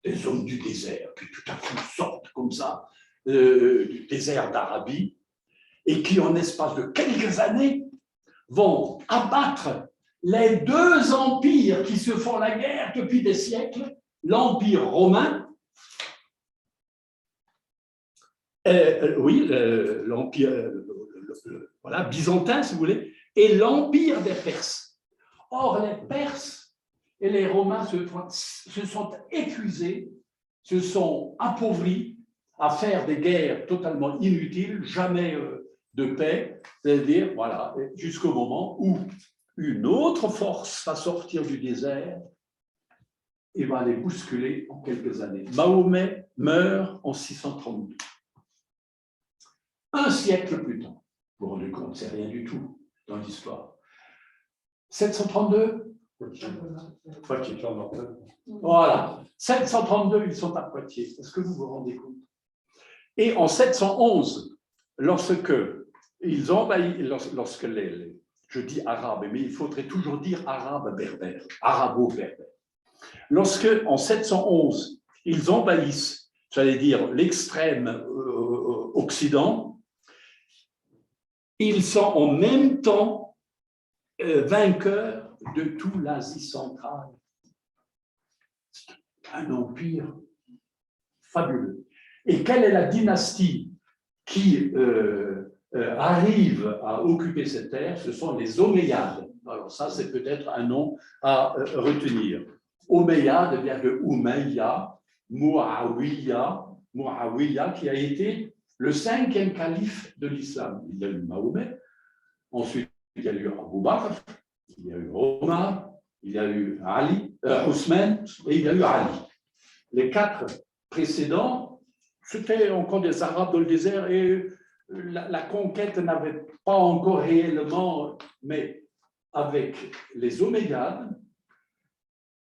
Speaker 3: des hommes du désert qui tout à coup sortent comme ça du désert d'Arabie et qui, en espace de quelques années, vont abattre les deux empires qui se font la guerre depuis des siècles, l'Empire romain, oui, l'Empire voilà, byzantin, si vous voulez, et l'Empire des Perses. Or, les Perses et les Romains se sont épuisés, se sont appauvris à faire des guerres totalement inutiles, jamais de paix, c'est-à-dire, voilà, jusqu'au moment où une autre force va sortir du désert et va les bousculer en quelques années. Mahomet meurt en 632. Un siècle plus tard. Vous vous rendez compte, c'est rien du tout dans l'histoire. 732 Poitiers. Voilà. 732, ils sont à Poitiers. Est-ce que vous vous rendez compte? Et en 711, lorsque ils envahissent, lorsque je dis arabes, mais il faudrait toujours dire arabe berbère, arabo-berbère. Lorsque, en 711, ils envahissent, j'allais dire, l'extrême Occident, ils sont en même temps vainqueurs de toute l'Asie centrale. Un empire fabuleux. Et quelle est la dynastie qui arrive à occuper cette terre? Ce sont les Omeyyades. Alors ça, c'est peut-être un nom à retenir. Omeyyade vient de Umayya, Muawiyya, qui a été le 5e calife de l'islam. Il y a eu Mahomet, ensuite il y a eu Abu Bakr, il y a eu Omar, il y a eu Ali, Ousmane et il y a eu Ali. Les 4 précédents, c'était encore des Arabes dans le désert et la conquête n'avait pas encore réellement, mais avec les Omeyyades,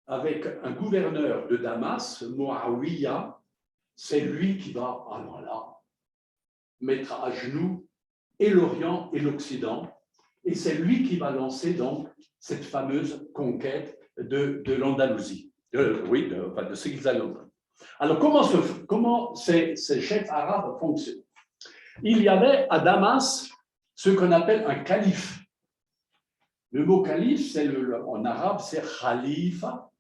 Speaker 3: avec un gouverneur de Damas, Muawiyya, c'est lui qui va, alors là, mettre à genoux et l'Orient et l'Occident, et c'est lui qui va lancer donc cette fameuse conquête de l'Andalousie, de ce qu'ils allaient. Alors, comment ces chefs arabes fonctionnent? Il y avait à Damas ce qu'on appelle un calife. Le mot calife, en arabe, c'est khalifa.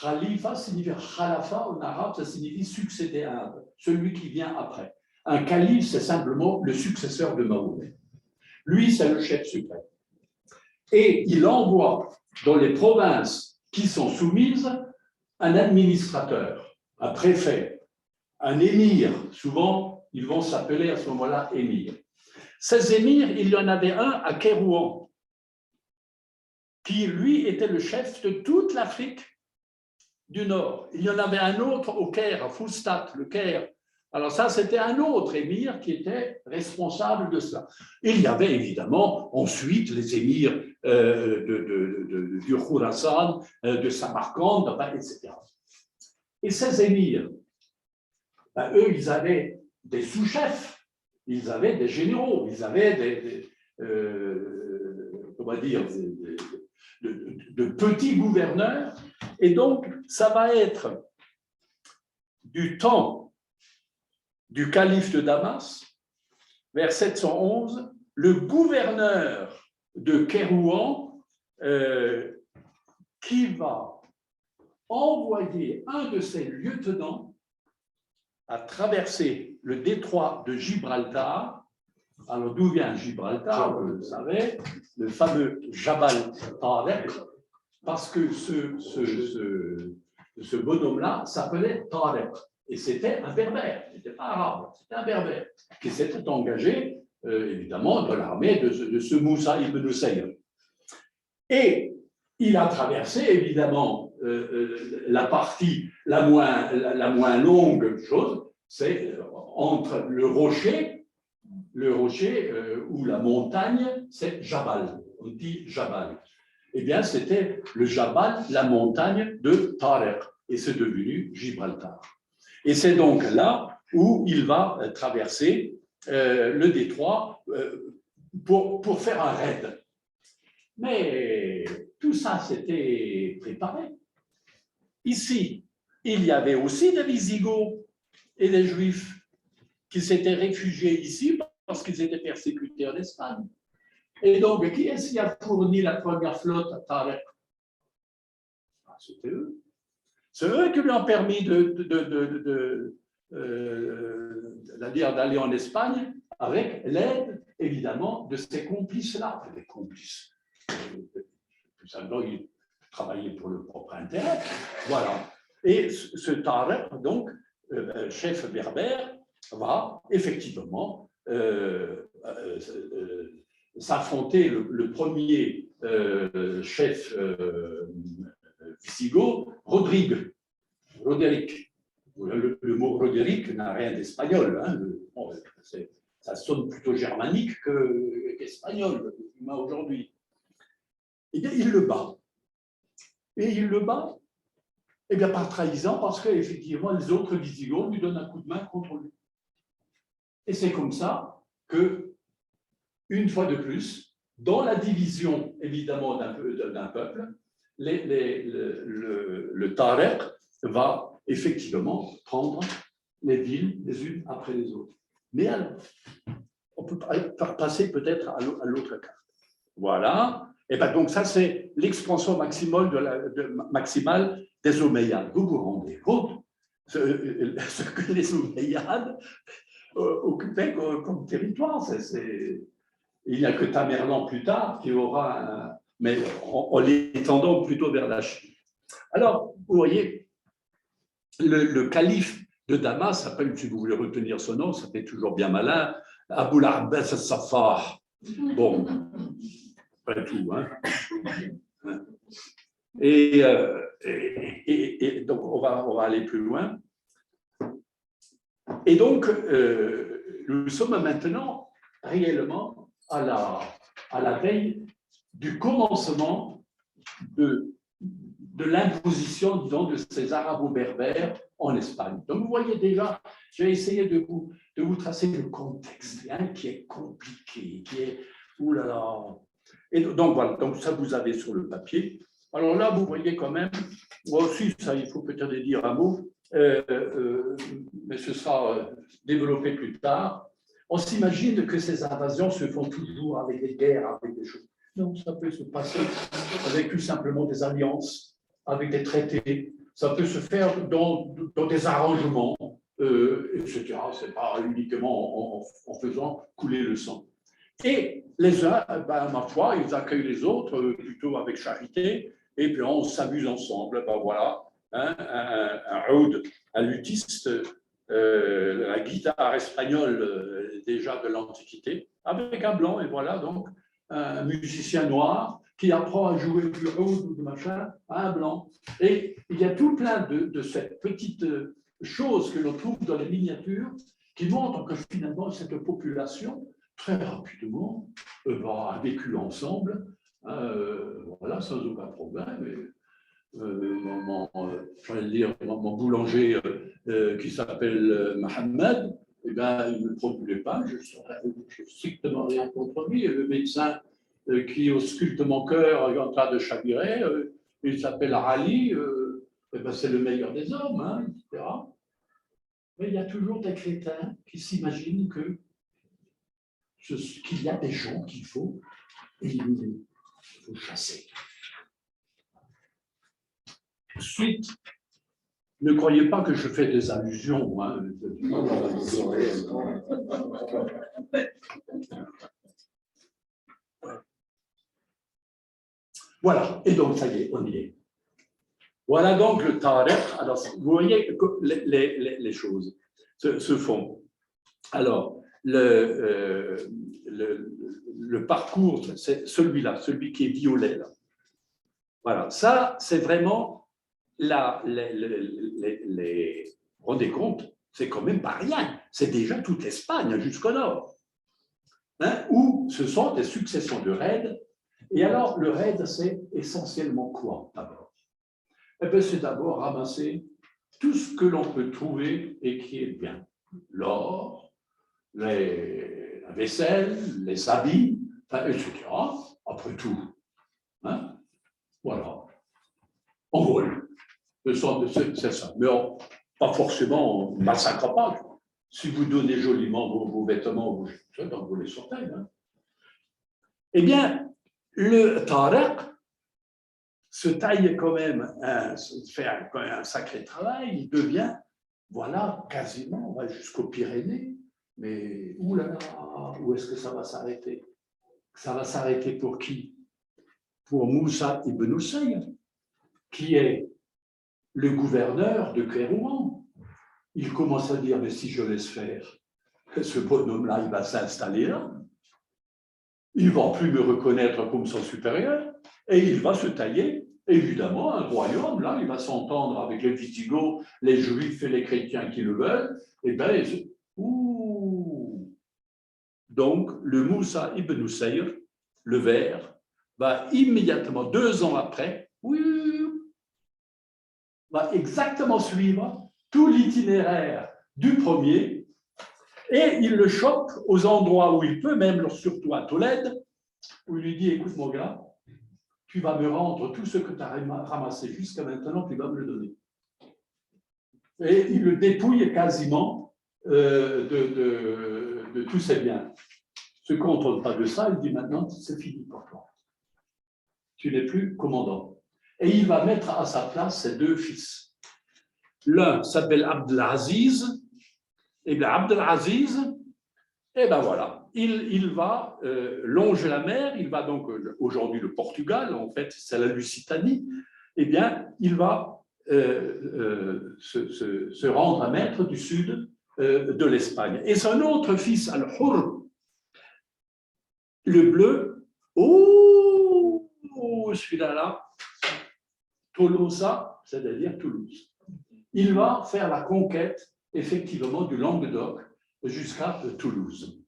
Speaker 3: Khalifa signifie khalafa en arabe, ça signifie succéder à celui qui vient après. Un calife, c'est simplement le successeur de Mahomet. Lui, c'est le chef suprême. Et il envoie dans les provinces qui sont soumises un administrateur, un préfet, un émir. Souvent, ils vont s'appeler à ce moment-là émir. Ces émirs, il y en avait un à Kérouan, qui, lui, était le chef de toute l'Afrique du Nord. Il y en avait un autre au Caire, à Fustat, le Caire. Alors ça, c'était un autre émir qui était responsable de cela. Il y avait évidemment ensuite les émirs du Khourasan, de Samarcande, etc. Et ces émirs, ben, eux, ils avaient des sous-chefs, ils avaient des généraux, ils avaient comment dire, de petits gouverneurs. Et donc, ça va être du temps du calife de Damas, vers 711, le gouverneur de Kérouan qui va envoyer un de ses lieutenants à traverser le détroit de Gibraltar. Alors, d'où vient Gibraltar? Vous le savez, le fameux Jabal Tariq, parce que ce bonhomme-là s'appelait Tariq, et c'était un berbère, il n'était pas arabe, c'était un berbère, qui s'était engagé, évidemment, dans l'armée de ce Moussa ibn Sayr. Et il a traversé, évidemment, la partie la moins longue chose, c'est entre le rocher ou la montagne, c'est Jabal, on dit Jabal. Eh bien, c'était le Jabal, la montagne de Tariq, et c'est devenu Gibraltar. Et c'est donc là où il va traverser le détroit pour faire un raid. Mais tout ça, c'était préparé. Ici, il y avait aussi des Visigoths et des Juifs qui s'étaient réfugiés ici parce qu'ils étaient persécutés en Espagne. Et donc, qui est-ce qui a fourni la première flotte à Tariq? C'était eux. C'est eux qui lui ont permis d'aller en Espagne avec l'aide, évidemment, de ces complices-là. Des complices. Tout simplement, ils travaillaient pour leur propre intérêt. Voilà. Et ce Tariq, donc, chef berbère, va effectivement s'affronter le premier chef visigoth, Roderick. Le mot Roderick n'a rien d'espagnol. Hein. Ça sonne plutôt germanique qu'espagnol aujourd'hui. Eh bien, il le bat. Et il le bat eh bien, par trahison, parce qu'effectivement, les autres Visigoths lui donnent un coup de main contre lui. Et c'est comme ça que, une fois de plus, dans la division, évidemment, d'un peuple, le Tariq va effectivement prendre les villes les unes après les autres. Mais alors, on peut passer peut-être à l'autre carte. Voilà. Et bien donc ça, c'est l'expansion maximale des Omeyyades. Vous vous rendez compte ce que les Omeyyades occupaient comme territoire. Il n'y a que Tamerlan plus tard qui aura mais en l'étendant plutôt vers la Chine. Alors, vous voyez, le calife de Damas s'appelle, si vous voulez retenir son nom, ça fait toujours bien malin, Abul Abbas al-Saffah. Bon, pas tout, hein. Et donc, on va aller plus loin. Et donc, nous sommes maintenant réellement à la veille du commencement de l'imposition, disons, de ces arabo-berbères en Espagne. Donc, vous voyez déjà, je vais essayer de vous tracer le contexte, hein, qui est compliqué, qui est... Ouh là là. Et donc, voilà, donc ça, vous avez sur le papier. Alors là, vous voyez quand même, moi aussi, ça, il faut peut-être dire un mot, mais ce sera développé plus tard. On s'imagine que ces invasions se font toujours avec des guerres, avec des choses. Non, ça peut se passer avec tout simplement des alliances, avec des traités. Ça peut se faire dans des arrangements, etc. Ce n'est pas uniquement en faisant couler le sang. Et les uns, ben, ma foi, ils accueillent les autres plutôt avec charité, et puis on s'amuse ensemble. Ben voilà, hein, un oud, un luthiste, la guitare espagnole déjà de l'Antiquité, avec un blanc, et voilà donc un musicien noir qui apprend à jouer du oud ou du machin à un blanc. Et il y a tout plein de ces petites choses que l'on trouve dans les miniatures qui montrent que finalement cette population très rapidement a vécu ensemble, voilà, sans aucun problème. Mon boulanger qui s'appelle Mohamed, eh ben, il ne produisait pas, je n'ai strictement rien contre lui. Et le médecin qui ausculte mon cœur est en train de chavirer, il s'appelle Ali, eh ben, c'est le meilleur des hommes, hein, etc. Mais il y a toujours des crétins qui s'imaginent qu'il y a des gens qu'il faut éliminer, il faut chasser. Ensuite, ne croyez pas que je fais des allusions. Hein. Voilà, et donc ça y est, on y est. Voilà donc le Tariq. Alors, vous voyez que les choses se font. Alors, le parcours, c'est celui-là, celui qui est violet. Là. Voilà, ça, c'est vraiment, vous vous rendez compte, c'est quand même pas rien. C'est déjà toute l'Espagne jusqu'au nord, hein, où ce sont des successions de raids. Et alors, le raid, c'est essentiellement quoi d'abord? Eh bien, c'est d'abord ramasser tout ce que l'on peut trouver et qui est bien. L'or, la vaisselle, les habits, etc. Après tout. Hein? Voilà. En vol. C'est ça. Mais pas forcément, on ne massacre pas. Si vous donnez joliment vos vêtements, donc vous les sortez. Hein? Eh bien, le Tariq se taille quand même, fait un sacré travail, il devient, voilà, quasiment, on va jusqu'aux Pyrénées, mais oulala, où est-ce que ça va s'arrêter? Ça va s'arrêter pour qui? Pour Moussa ibn Hussein, qui est le gouverneur de Kérouan. Il commence à dire, mais si je laisse faire, ce bonhomme-là, il va s'installer là. Il ne va plus me reconnaître comme son supérieur et il va se tailler, évidemment, un royaume. Là, il va s'entendre avec les Visigoths, les Juifs et les chrétiens qui le veulent. Et bien, donc, le Moussa ibn Hussein, le Vert, va immédiatement, 2 ans après, va exactement suivre tout l'itinéraire du premier. Et il le chope aux endroits où il peut, même surtout à Tolède, où il lui dit, écoute mon gars, tu vas me rendre tout ce que tu as ramassé jusqu'à maintenant, tu vas me le donner. Et il le dépouille quasiment de tous ses biens. Ce qu'on ne compte pas de ça, il dit maintenant, c'est fini pour toi. Tu n'es plus commandant. Et il va mettre à sa place ses 2 fils. L'un s'appelle Abdelaziz, et bien Abdelaziz, et ben voilà, il va longer la mer, il va donc, aujourd'hui le Portugal, en fait c'est la Lusitanie, et bien il va se rendre à maître du sud de l'Espagne. Et son autre fils, Al-Hurr, le bleu, celui-là, Tolosa, c'est-à-dire Toulouse. Il va faire la conquête, effectivement, du Languedoc jusqu'à Toulouse.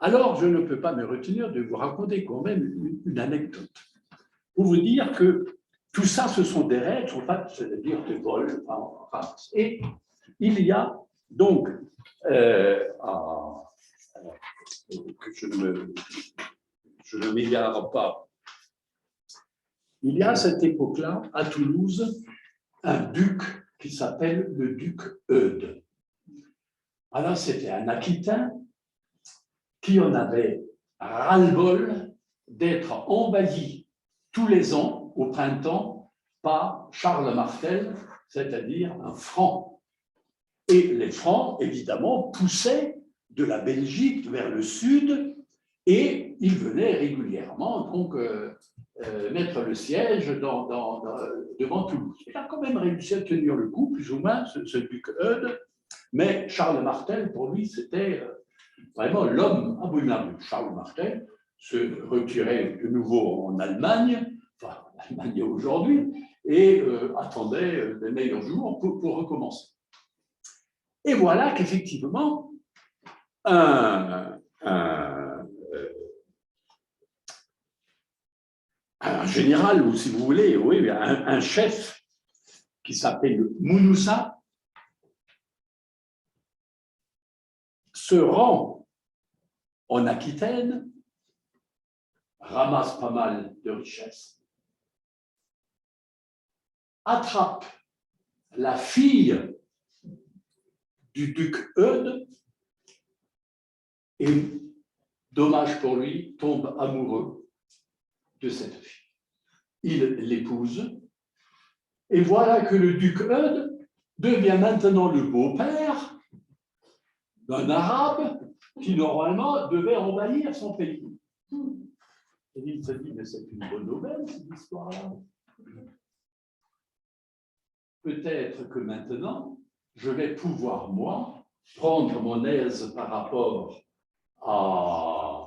Speaker 3: Alors, je ne peux pas me retenir de vous raconter quand même une anecdote pour vous dire que tout ça, ce sont des raids, c'est-à-dire des vols. Et il y a donc, que je ne m'égare pas, il y a à cette époque-là, à Toulouse, un duc qui s'appelle le duc Eudes. Alors, c'était un Aquitain qui en avait ras-le-bol d'être envahi tous les ans au printemps par Charles Martel, c'est-à-dire un Franc. Et les Francs, évidemment, poussaient de la Belgique vers le sud et ils venaient régulièrement donc, mettre le siège devant Toulouse. Il a quand même réussi à tenir le coup, plus ou moins, ce duc Eudes, mais Charles Martel, pour lui, c'était vraiment l'homme abominable. Charles Martel se retirait de nouveau en Allemagne, enfin, en Allemagne aujourd'hui, et attendait les meilleurs jours pour recommencer. Et voilà qu'effectivement, un général, ou si vous voulez, oui, un chef qui s'appelle Mounoussa, se rend en Aquitaine, ramasse pas mal de richesses, attrape la fille du duc Eudes et, dommage pour lui, tombe amoureux de cette fille. Il l'épouse et voilà que le duc Eudes devient maintenant le beau-père d'un arabe qui normalement devait envahir son pays. Et il se dit, mais c'est une bonne nouvelle cette histoire-là. Peut-être que maintenant, je vais pouvoir, moi, prendre mon aise par rapport à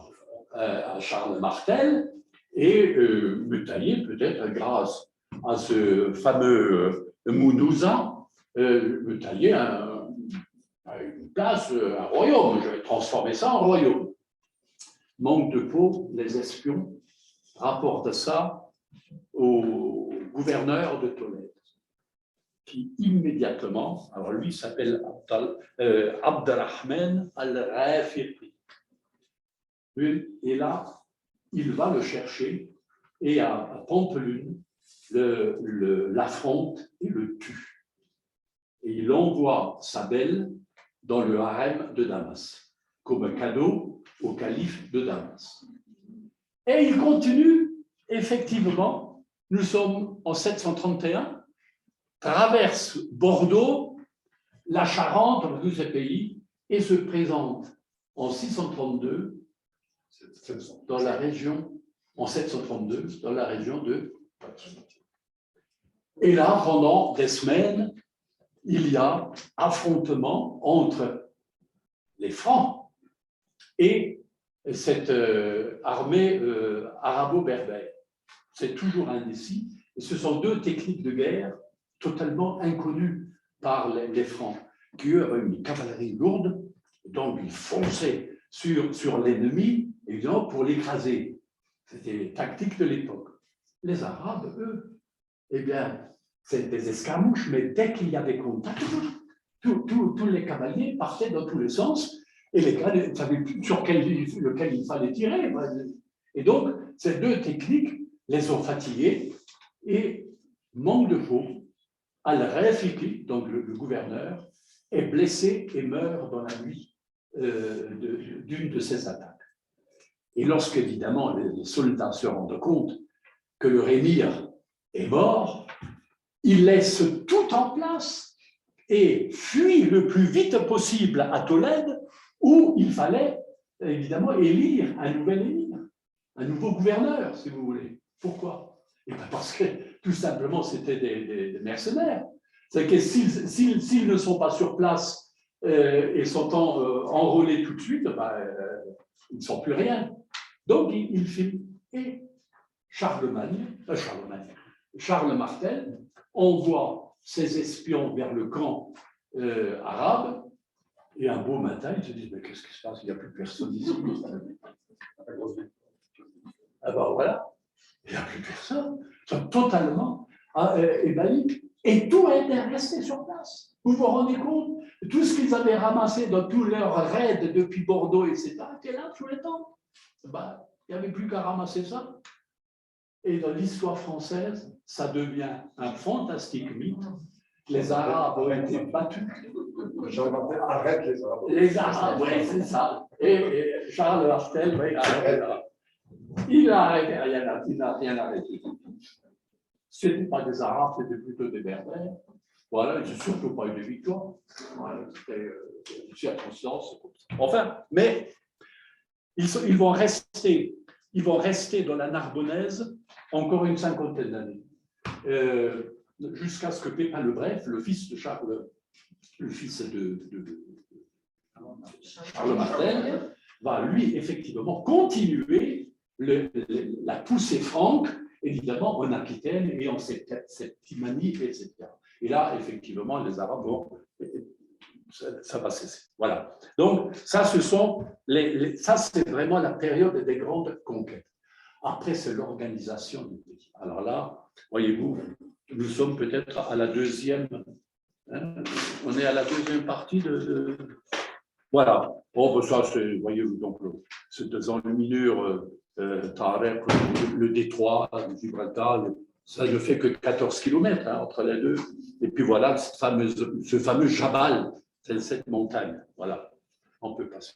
Speaker 3: Charles Martel et me tailler peut-être grâce à ce fameux Mounouza, me tailler une place, un royaume. Je vais transformer ça en royaume. Manque de peau, les espions rapportent ça au gouverneur de Tolède, qui immédiatement, alors lui s'appelle Abdelrahman al-Rafiqi. Et là, il va le chercher et à Pampelune, l'affronte et le tue. Et il envoie sa belle dans le harem de Damas, comme cadeau au calife de Damas. Et il continue, effectivement, nous sommes en 731, traverse Bordeaux, la Charente, dans tous ces pays, et se présente en 632 dans la région, en 732, dans la région de... Et là, pendant des semaines, il y a affrontement entre les Francs et cette armée arabo-berbère. C'est toujours indécis. Et ce sont deux techniques de guerre totalement inconnues par les Francs, qui eux avaient une cavalerie lourde, donc ils fonçaient sur l'ennemi, évidemment, pour l'écraser. C'était les tactiques de l'époque. Les Arabes, eux, eh bien, c'est des escarmouches, mais dès qu'il y avait contact, tous les cavaliers partaient dans tous les sens, et les gars ne savaient plus sur lequel il fallait tirer. Et donc, ces deux techniques les ont fatigués, et manque de peau, Al-Rafiqi, donc le gouverneur, est blessé et meurt dans la nuit d'une de ces attaques. Et lorsque, évidemment, les soldats se rendent compte que le rémir est mort, ils laissent tout en place et fuient le plus vite possible à Tolède, où il fallait, évidemment, élire un nouvel émir, un nouveau gouverneur, si vous voulez. Pourquoi? Et bien parce que, tout simplement, c'était des mercenaires. C'est que s'ils ne sont pas sur place et sont enrôlés tout de suite, ils ne sont plus rien. Donc, il fit. Et Charles Martel envoie ses espions vers le camp arabe, et un beau matin, ils se disent, mais qu'est-ce qui se passe? Il n'y a plus personne ici. Alors voilà, il n'y a plus personne. Ils sont totalement ébahis. Et tout était resté sur place. Vous vous rendez compte? Tout ce qu'ils avaient ramassé dans tous leurs raids depuis Bordeaux, etc., était là tout le temps. Il n'y avait plus qu'à ramasser ça. Et dans l'histoire française, ça devient un fantastique mythe. Les Arabes ont été battus.
Speaker 4: Arrête les Arabes.
Speaker 3: Les Arabes, oui, c'est ça. Et Charles Martel, oui, arrête. Il n'a rien arrêté. Ce n'était pas des Arabes, c'était plutôt des Berbères. Voilà, ils n'ont surtout pas eu de victoire. Voilà, c'était une circonstance. Enfin, mais ils vont rester dans la Narbonnaise encore une cinquantaine d'années. Jusqu'à ce que Pépin le Bref, le fils de Charles, le fils de Charles Martel, va lui effectivement continuer la poussée franque, évidemment en Aquitaine et en Septimanie, etc. Et là, effectivement, les Arabes vont, ça va cesser. Voilà. Donc, ça, ça, c'est vraiment la période des grandes conquêtes. Après, c'est l'organisation du pays. Alors là, voyez-vous, nous sommes peut-être à la deuxième. Hein, on est à la deuxième partie de voilà. Bon, ça, c'est, voyez-vous, donc, c'est dans l'enluminure, Tarek, le détroit de Gibraltar, ça ne fait que 14 km entre les deux. Et puis voilà, ce fameux Jabal, c'est cette montagne. Voilà, on peut passer.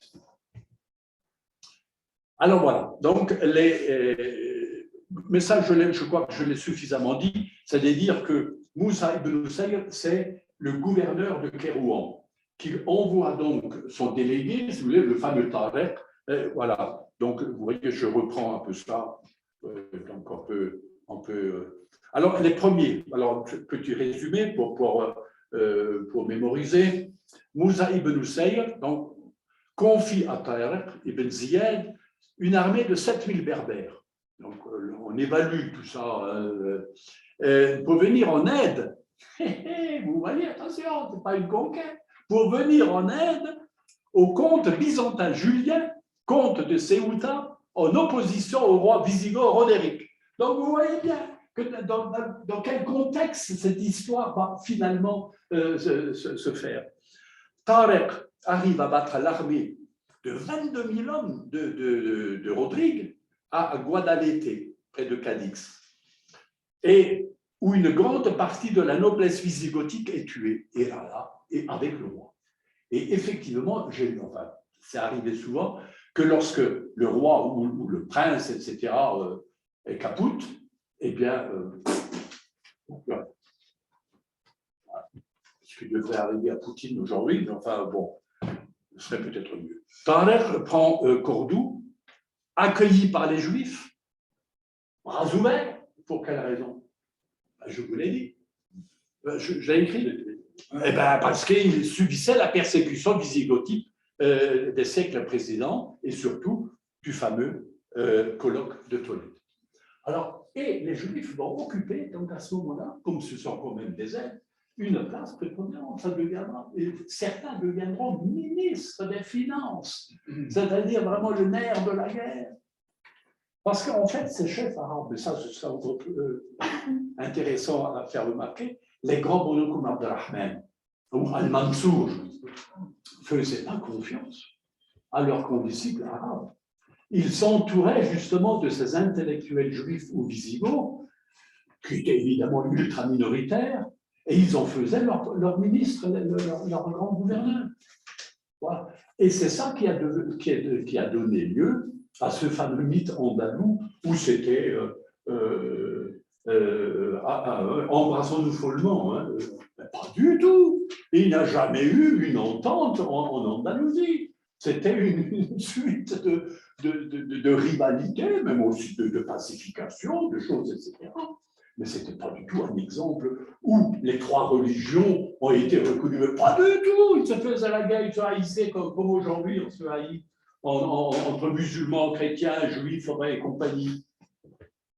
Speaker 3: Alors voilà, donc, mais ça, je crois que je l'ai suffisamment dit, c'est-à-dire que Moussa ibn Nusayr, c'est le gouverneur de Kérouan, qui envoie donc son délégué, si vous voulez, le fameux Tarek. Voilà, donc vous voyez, je reprends un peu ça. Donc on peut alors, les premiers, alors petit résumé pour mémoriser. Moussa ibn Nusayr donc, confie à Tarek ibn Ziyad une armée de 7000 berbères. Donc, on évalue tout ça pour venir en aide. Vous voyez, attention, ce n'est pas une conquête. Pour venir en aide au comte byzantin Julien, comte de Ceuta, en opposition au roi wisigoth Roderick. Donc, vous voyez bien que dans quel contexte cette histoire va finalement se faire. Tarek arrive à battre l'armée de 22 000 hommes de Rodrigue à Guadalete, près de Cadix, et où une grande partie de la noblesse visigothique est tuée, et avec le roi. Et effectivement, enfin, c'est arrivé souvent que lorsque le roi ou le prince, etc., est capoute, eh bien, voilà. Ce qui devrait arriver à Poutine aujourd'hui, mais enfin, bon, ce serait peut-être mieux. Tarek prend Cordoue, accueilli par les Juifs, bras ouverts. Pour quelle raison? Je vous l'ai dit. Je l'ai écrit. Eh bien, parce qu'il subissait la persécution visigothique des siècles précédents et surtout du fameux colloque de Tolède. Alors, et les Juifs vont occuper, donc à ce moment-là, comme ce sont quand même des aides, une place prépondérante. Ça deviendra, et certains deviendront ministres des Finances, c'est-à-dire vraiment le nerf de la guerre. Parce qu'en fait, ces chefs arabes, et ça c'est intéressant à faire remarquer, les grands bonhommes comme Abdelrahman ou Al-Mansour ne faisaient pas confiance à leurs condisciples arabes. Ils s'entouraient justement de ces intellectuels juifs ou visigoths, qui étaient évidemment ultra minoritaires, et ils en faisaient leur ministre, leur grand gouverneur. Voilà. Et c'est ça qui a donné lieu à ce fameux mythe andalou où c'était embrassons-nous follement. Hein. Pas du tout. Il n'y a jamais eu une entente en Andalousie. C'était une suite de rivalité, même aussi de pacification, de choses, etc. Mais ce n'était pas du tout un exemple où les trois religions ont été reconnues. Pas du tout. Ils se faisaient la guerre, ils se haïssaient comme aujourd'hui, on se haït entre musulmans, chrétiens, juifs et compagnie.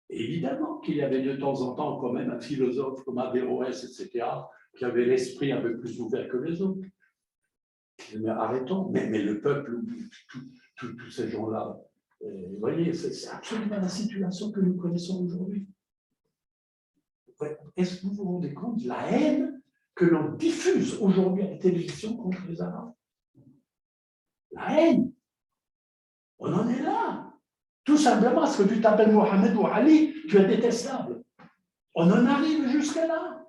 Speaker 3: Évidemment qu'il y avait de temps en temps quand même un philosophe comme Averroès, etc., qui avait l'esprit un peu plus ouvert que les autres. Mais arrêtons. Mais le peuple, tous ces gens-là, vous voyez, c'est absolument la situation que nous connaissons aujourd'hui. Est-ce que vous vous rendez compte de la haine que l'on diffuse aujourd'hui à la télévision contre les Arabes? La haine. On en est là. Tout simplement parce que tu t'appelles Mohamed ou Ali, tu es détestable. On en arrive jusqu'à là.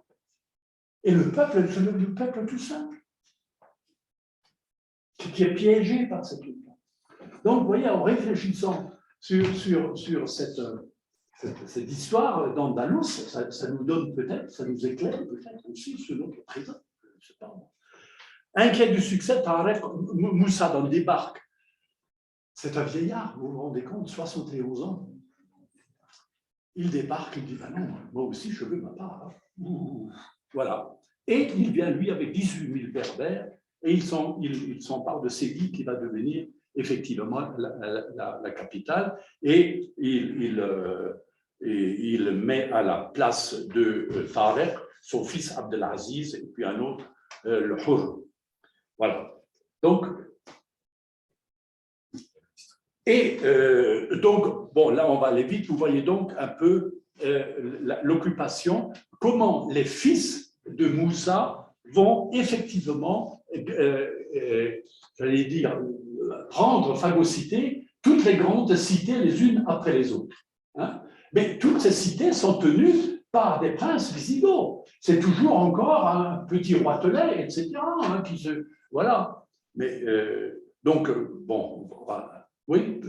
Speaker 3: Et le peuple tout simple, qui est piégé par cette truc-là. Donc, vous voyez, en réfléchissant sur cette histoire d'Andalous, ça nous donne peut-être, ça nous éclaire peut-être aussi sur notre présent. Je ne sais pas. Inquiet du succès, Tarek Moussa dans débarque. C'est un vieillard, vous vous rendez compte, 71 ans. Il débarque, il dit, ben non, moi aussi je veux ma part. Voilà. Et il vient, lui, avec 18 000 berbères, et il s'empare de Séville, qui va devenir effectivement la capitale, et il met à la place de Tarek son fils Abdelaziz, et puis un autre, le Hur. Voilà. Donc, bon, là, on va aller vite. Vous voyez donc un peu l'occupation, comment les fils de Moussa vont effectivement, j'allais dire, prendre, phagocyter toutes les grandes cités les unes après les autres. Hein. Mais toutes ces cités sont tenues par des princes visigoths. C'est toujours encore un petit roitelet, etc. Hein, voilà. Mais donc, bon, oui.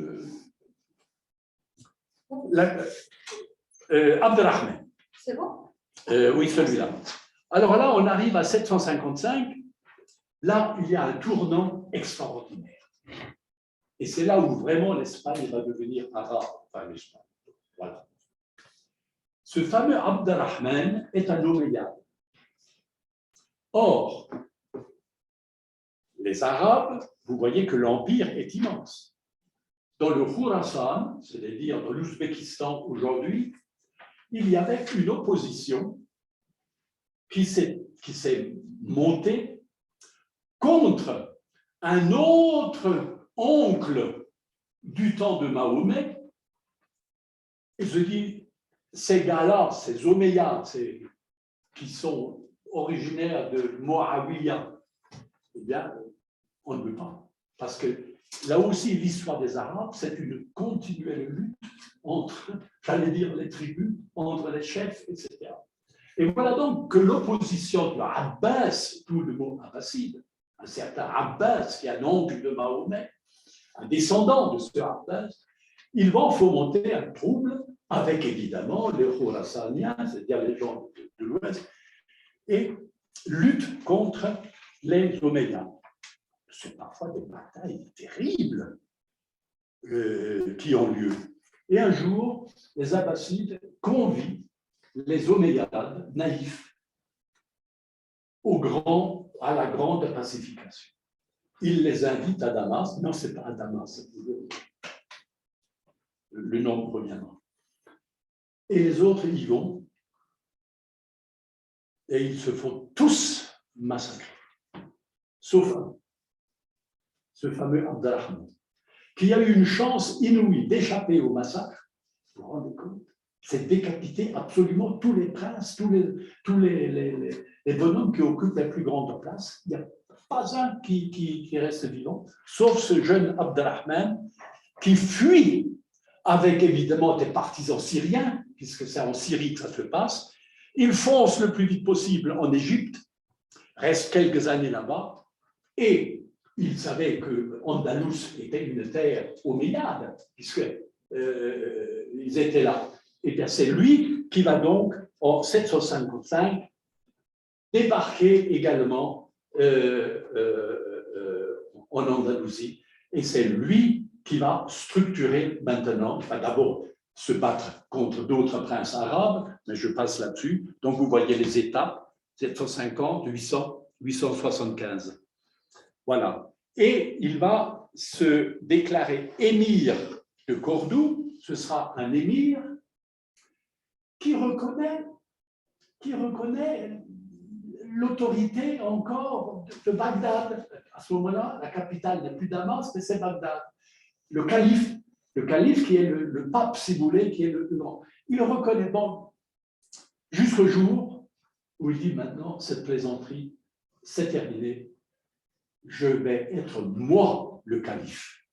Speaker 3: Abdelrahman.
Speaker 5: C'est bon?
Speaker 3: Oui, celui-là. Alors là, on arrive à 755. Là, il y a un tournant extraordinaire. Et c'est là où vraiment l'Espagne va devenir arabe. Enfin, l'Espagne. Voilà. Ce fameux Abdelrahman est un omeyyade. Or, les Arabes, vous voyez que l'empire est immense. Dans le Khourasan, c'est-à-dire dans l'Ouzbékistan aujourd'hui, il y avait une opposition qui s'est montée contre un autre oncle du temps de Mahomet. Et je dis, ces gars-là, ces Omeyyades, qui sont originaires de Moawiya, eh bien, on ne veut pas. Parce que là aussi, l'histoire des Arabes, c'est une continuelle lutte entre, j'allais dire, les tribus, entre les chefs, etc. Et voilà donc que l'opposition de Abbas, tout le mot abbasside, un certain Abbas, qui est un oncle de Mahomet, un descendant de ce Abbas, ils vont fomenter un trouble avec évidemment les Khourassaniens, c'est-à-dire les gens de l'Ouest, et lutte contre les Omeyyades. C'est parfois des batailles terribles qui ont lieu. Et un jour, les Abbassides convient les Omeyyades naïfs à la grande pacification. Ils les invitent à Damas. Non, ce n'est pas à Damas. Le nom reviendra. Et les autres y vont. Et ils se font tous massacrer. Sauf un. Ce fameux Abdelrahman, qui a eu une chance inouïe d'échapper au massacre. Vous vous rendez compte? C'est décapiter absolument tous les princes, tous les bonhommes qui occupent la plus grande place. Il n'y a pas un qui reste vivant, sauf ce jeune Abdelrahman qui fuit avec évidemment des partisans syriens, puisque c'est en Syrie que ça se passe. Il fonce le plus vite possible en Égypte, reste quelques années là-bas, et il savait que Andalous était une terre omeyyade, puisqu'ils étaient là. Et bien c'est lui qui va donc, en 755, débarquer également en Andalousie. Et c'est lui qui va structurer maintenant, enfin d'abord se battre contre d'autres princes arabes, mais je passe là-dessus. Donc vous voyez les étapes, 750, 800, 875. Voilà. Et il va se déclarer émir de Cordoue. Ce sera un émir qui reconnaît l'autorité encore de Bagdad. À ce moment-là, la capitale n'est plus Damas, mais c'est Bagdad. Le calife qui est le pape, si vous voulez, qui est le plus grand. Il reconnaît, bon, jusqu'au jour où il dit maintenant, cette plaisanterie, c'est terminé. Je vais être moi le calife.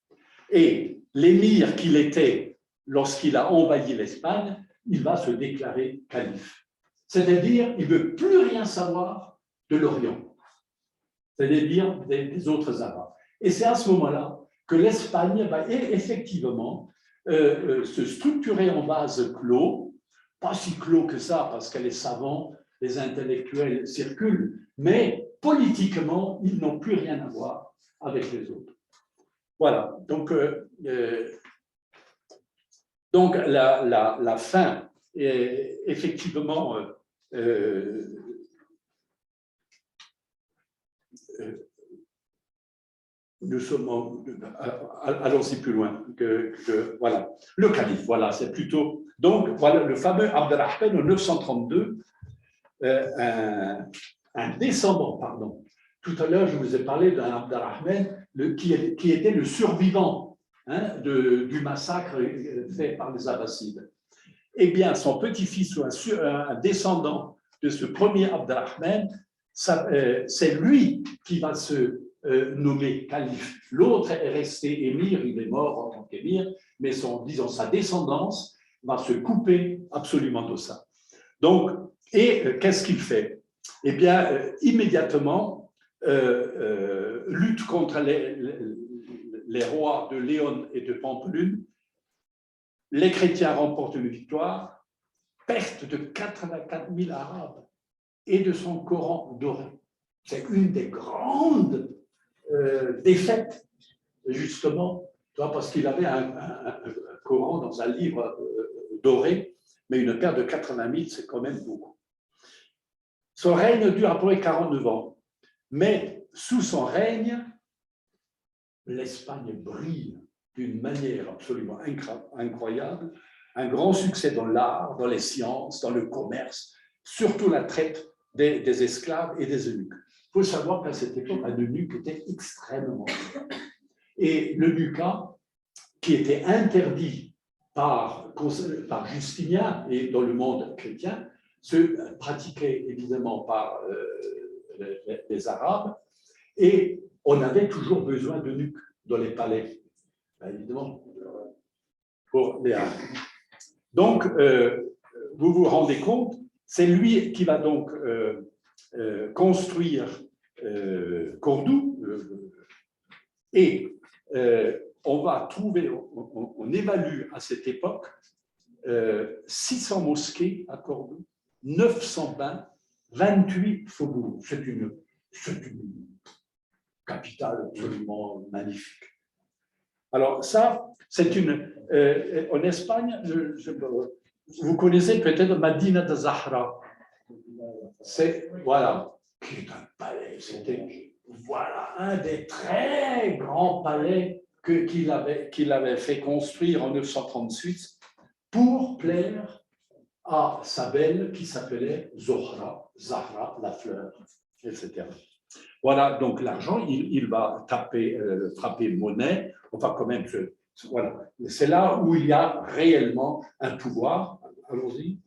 Speaker 3: Et l'émir qu'il était lorsqu'il a envahi l'Espagne, il va se déclarer calife. C'est-à-dire, il ne veut plus rien savoir de l'Orient, c'est-à-dire des autres Arabes. Et c'est à ce moment-là que l'Espagne va effectivement se structurer en vase clos, pas si clos que ça, parce que les savants, les intellectuels circulent, mais politiquement, ils n'ont plus rien à voir avec les autres. Voilà, donc la fin est effectivement nous sommes, allons-y plus loin, voilà, le calife, voilà, c'est plutôt, donc voilà le fameux Abd al-Rahman en 932, un descendant, pardon. Tout à l'heure, je vous ai parlé d'un Abd al-Rahman qui était le survivant du massacre fait par les Abbassides. Eh bien, son petit-fils ou un descendant de ce premier Abd al-Rahman, c'est lui qui va se nommé calife. L'autre est resté émir, il est mort en tant qu'émir, mais disons, sa descendance va se couper absolument de ça. Donc, qu'est-ce qu'il fait? Eh bien, immédiatement, lutte contre les rois de Léon et de Pampelune. Les chrétiens remportent une victoire, perte de 84 000 Arabes et de son Coran doré. C'est une des grandes défaite, justement, parce qu'il avait un Coran dans un livre doré, mais une paire de 80 000, c'est quand même beaucoup. Son règne dure à peu près 49 ans, mais sous son règne, l'Espagne brille d'une manière absolument incroyable, un grand succès dans l'art, dans les sciences, dans le commerce, surtout la traite des esclaves et des eunuques. Il faut savoir qu'à cette époque, un eunuque était extrêmement cher. Et l'eunucat, qui était interdit par Justinien et dans le monde chrétien, se pratiquait évidemment par les Arabes, et on avait toujours besoin d'eunuques dans les palais, évidemment, pour les Arabes. Donc, vous vous rendez compte, c'est lui qui va donc construire Cordoue, et on va trouver, on évalue à cette époque 600 mosquées à Cordoue, 900 bains, 28 faubourgs. C'est une capitale absolument magnifique. Alors ça, c'est en Espagne, vous connaissez peut-être Medina de Zahra. C'est, voilà, qui est un palais, c'était, voilà, un des très grands palais qu'il avait fait construire en 938 pour plaire à sa belle qui s'appelait Zahra, la fleur, etc. Voilà, donc l'argent, il va frapper monnaie, enfin quand même, voilà. C'est là où il y a réellement un pouvoir, allons-y.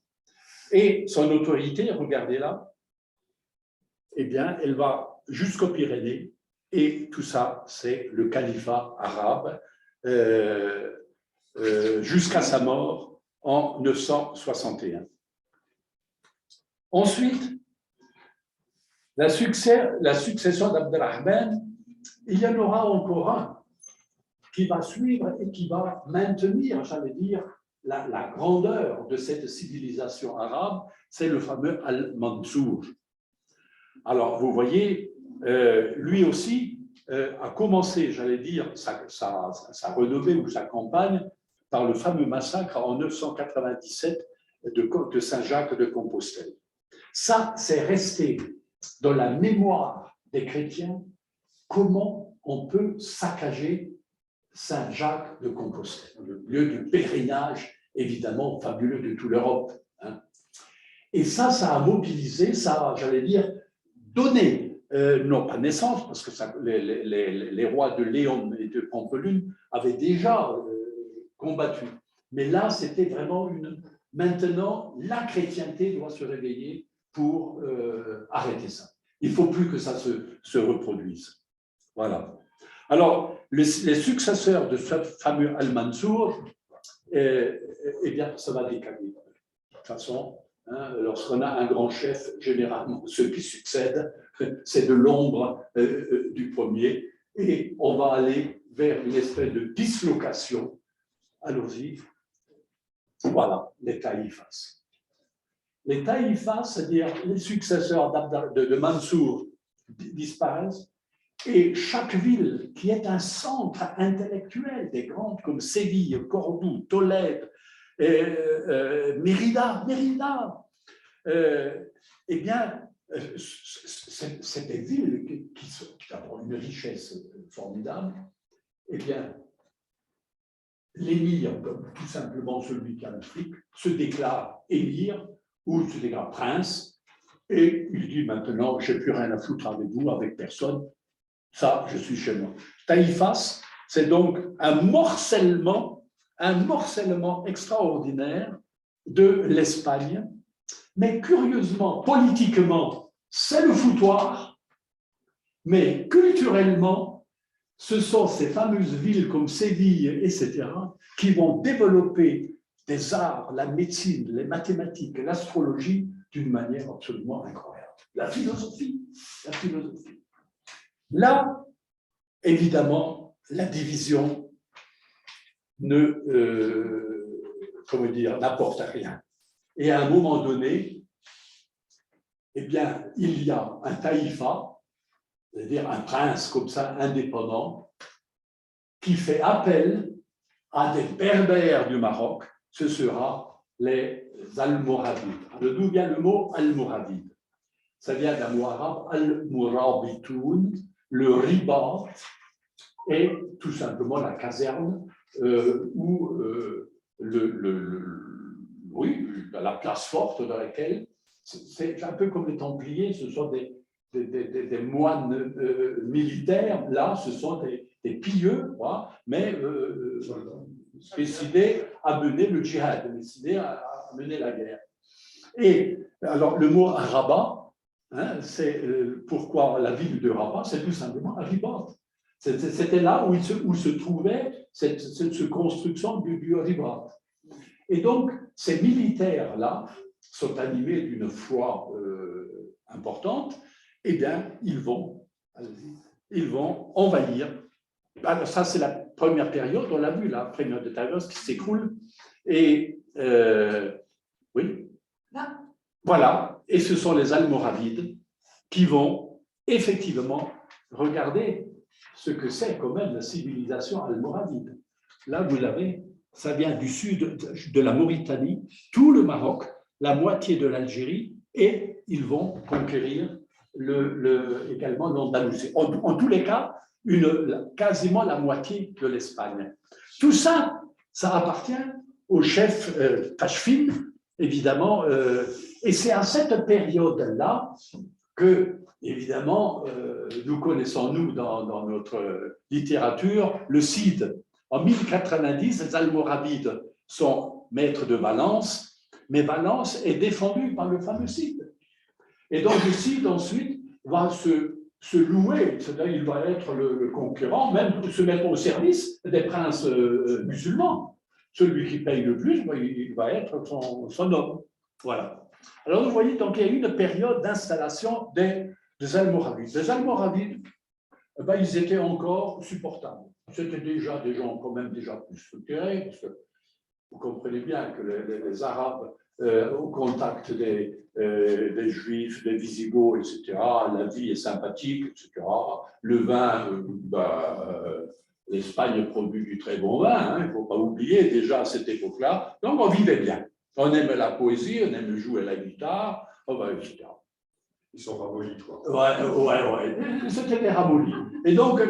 Speaker 3: Et son autorité, regardez là, eh bien, elle va jusqu'aux Pyrénées, et tout ça, c'est le califat arabe, jusqu'à sa mort en 961. Ensuite, la succession d'Abd al-Rahman, il y en aura encore un qui va suivre et qui va maintenir, j'allais dire, la grandeur de cette civilisation arabe, c'est le fameux Al-Mansour. Alors, vous voyez, lui aussi a commencé, j'allais dire, sa renommée ou sa campagne par le fameux massacre en 997 de Saint-Jacques de Compostelle. Ça, c'est resté dans la mémoire des chrétiens, comment on peut saccager Saint-Jacques de Compostelle, le lieu de pèlerinage évidemment fabuleux de toute l'Europe. Hein. Et ça a mobilisé, ça a, j'allais dire, donné, non pas naissance, parce que les rois de Léon et de Pampelune avaient déjà combattu. Mais là, c'était vraiment maintenant, la chrétienté doit se réveiller pour arrêter ça. Il ne faut plus que ça se reproduise. Voilà. Alors, les successeurs de ce fameux Al-Mansour, eh bien, ça va décaler. De toute façon, hein, lorsqu'on a un grand chef, généralement, ceux qui succèdent, c'est de l'ombre du premier, et on va aller vers une espèce de dislocation allons-y. Voilà, les taïfas. Les taïfas, c'est-à-dire les successeurs de Mansour, disparaissent, et chaque ville qui est un centre intellectuel, des grandes comme Séville, Cordoue, Tolède, Mérida, eh bien, c'est des villes qui ont une richesse formidable. Eh bien, l'émir, tout simplement celui qui a le fric, se déclare émir ou se déclare prince, et il dit maintenant, je n'ai plus rien à foutre avec vous, avec personne, ça, je suis chez moi. Taïfas, c'est donc un morcellement extraordinaire de l'Espagne, mais curieusement, politiquement, c'est le foutoir, mais culturellement, ce sont ces fameuses villes comme Séville, etc., qui vont développer des arts, la médecine, les mathématiques, l'astrologie d'une manière absolument incroyable. La philosophie. Là, évidemment, la division n'apporte rien. Et à un moment donné, eh bien, il y a un taïfa, c'est-à-dire un prince comme ça, indépendant, qui fait appel à des berbères du Maroc, ce sera les Almoravides. D'où vient le mot Almoravide? Ça vient d'un mot arabe, Al-Murabitoun, le ribat, et tout simplement la caserne où la place forte dans laquelle, c'est un peu comme les Templiers, ce sont des moines militaires, là ce sont des pieux, mais décidés à mener le djihad, décidés à mener la guerre. Et alors le mot Rabat, c'est pourquoi la ville de Rabat, c'est tout simplement Ribat. C'était là où se trouvait cette construction du Ribat. Et donc, ces militaires-là sont animés d'une foi importante, eh bien, ils vont envahir. Alors, ça, c'est la première période, on l'a vu, la période de Taïwas qui s'écroule. Et, oui, voilà, et ce sont les Almoravides qui vont effectivement regarder ce que c'est quand même la civilisation almoravide. Là, vous l'avez, ça vient du sud de la Mauritanie, tout le Maroc, la moitié de l'Algérie, et ils vont conquérir également l'Andalousie. En tous les cas, quasiment la moitié de l'Espagne. Tout ça, ça appartient au chef Tachfin, évidemment, et c'est à cette période-là que, évidemment, nous connaissons, nous, dans notre littérature, le Cid. En 1090, les Almoravides sont maîtres de Valence, mais Valence est défendue par le fameux Cid. Et donc, le Cid, ensuite, va se louer, c'est-à-dire il va être le concurrent, même se mettre au service des princes musulmans. Celui qui paye le plus, il va être son homme. Voilà. Alors, vous voyez, donc, il y a eu une période d'installation des Almoravides. Les Almoravides, ils étaient encore supportables. C'était déjà des gens quand même déjà plus structurés, parce que vous comprenez bien que les Arabes, au contact des Juifs, des Visigoths, etc., la vie est sympathique, etc. Le vin, l'Espagne produit du très bon vin, il ne faut pas oublier déjà à cette époque-là. Donc, on vivait bien. On aime la poésie, on aime jouer à la guitare, etc.
Speaker 4: Ils sont ramollis, quoi.
Speaker 3: Ouais. C'était des ramollis. Et donc,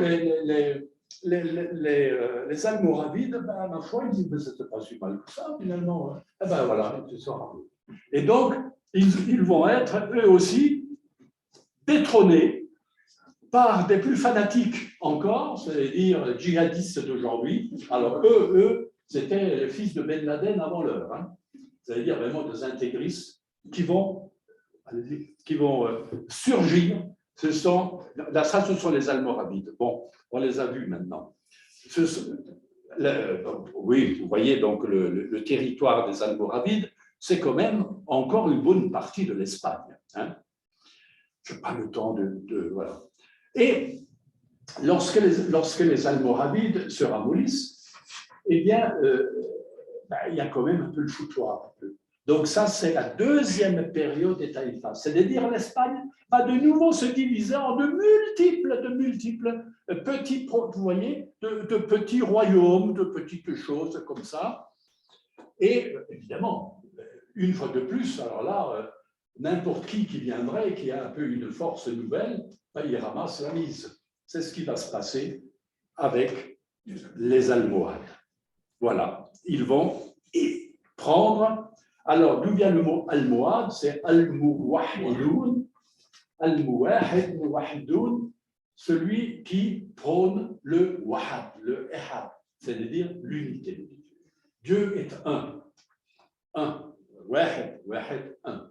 Speaker 3: les Almoravides, ma foi, ils disent, mais c'était pas si mal que ça, finalement. Eh ben voilà, ils sont ramollis. Et donc, ils vont être, eux aussi, détrônés par des plus fanatiques encore, c'est-à-dire djihadistes d'aujourd'hui. Alors, eux, c'était les fils de Ben Laden avant l'heure. C'est-à-dire vraiment des intégristes qui vont surgir. Ce sont les Almoravides. Bon, on les a vus maintenant. Oui, vous voyez, donc le territoire des Almoravides, c'est quand même encore une bonne partie de l'Espagne. Je n'ai pas le temps voilà. Et lorsque les Almoravides se ramollissent, eh bien, il y a quand même un peu le foutoir. Donc ça, c'est la deuxième période des taïfas. C'est-à-dire l'Espagne va de nouveau se diviser en de multiples petits, vous voyez, de petits royaumes, de petites choses comme ça. Et évidemment, une fois de plus, alors là, n'importe qui viendrait, qui a un peu une force nouvelle, il ramasse la mise. C'est ce qui va se passer avec les Almohades. Voilà, ils vont prendre. Alors, d'où vient le mot Almohade? C'est Al-Muwahhidoun. Al-Muwahhid, Muwahhidoun, celui qui prône le Wahad, le Ehad, c'est-à-dire l'unité. Dieu est un. Wahid, un.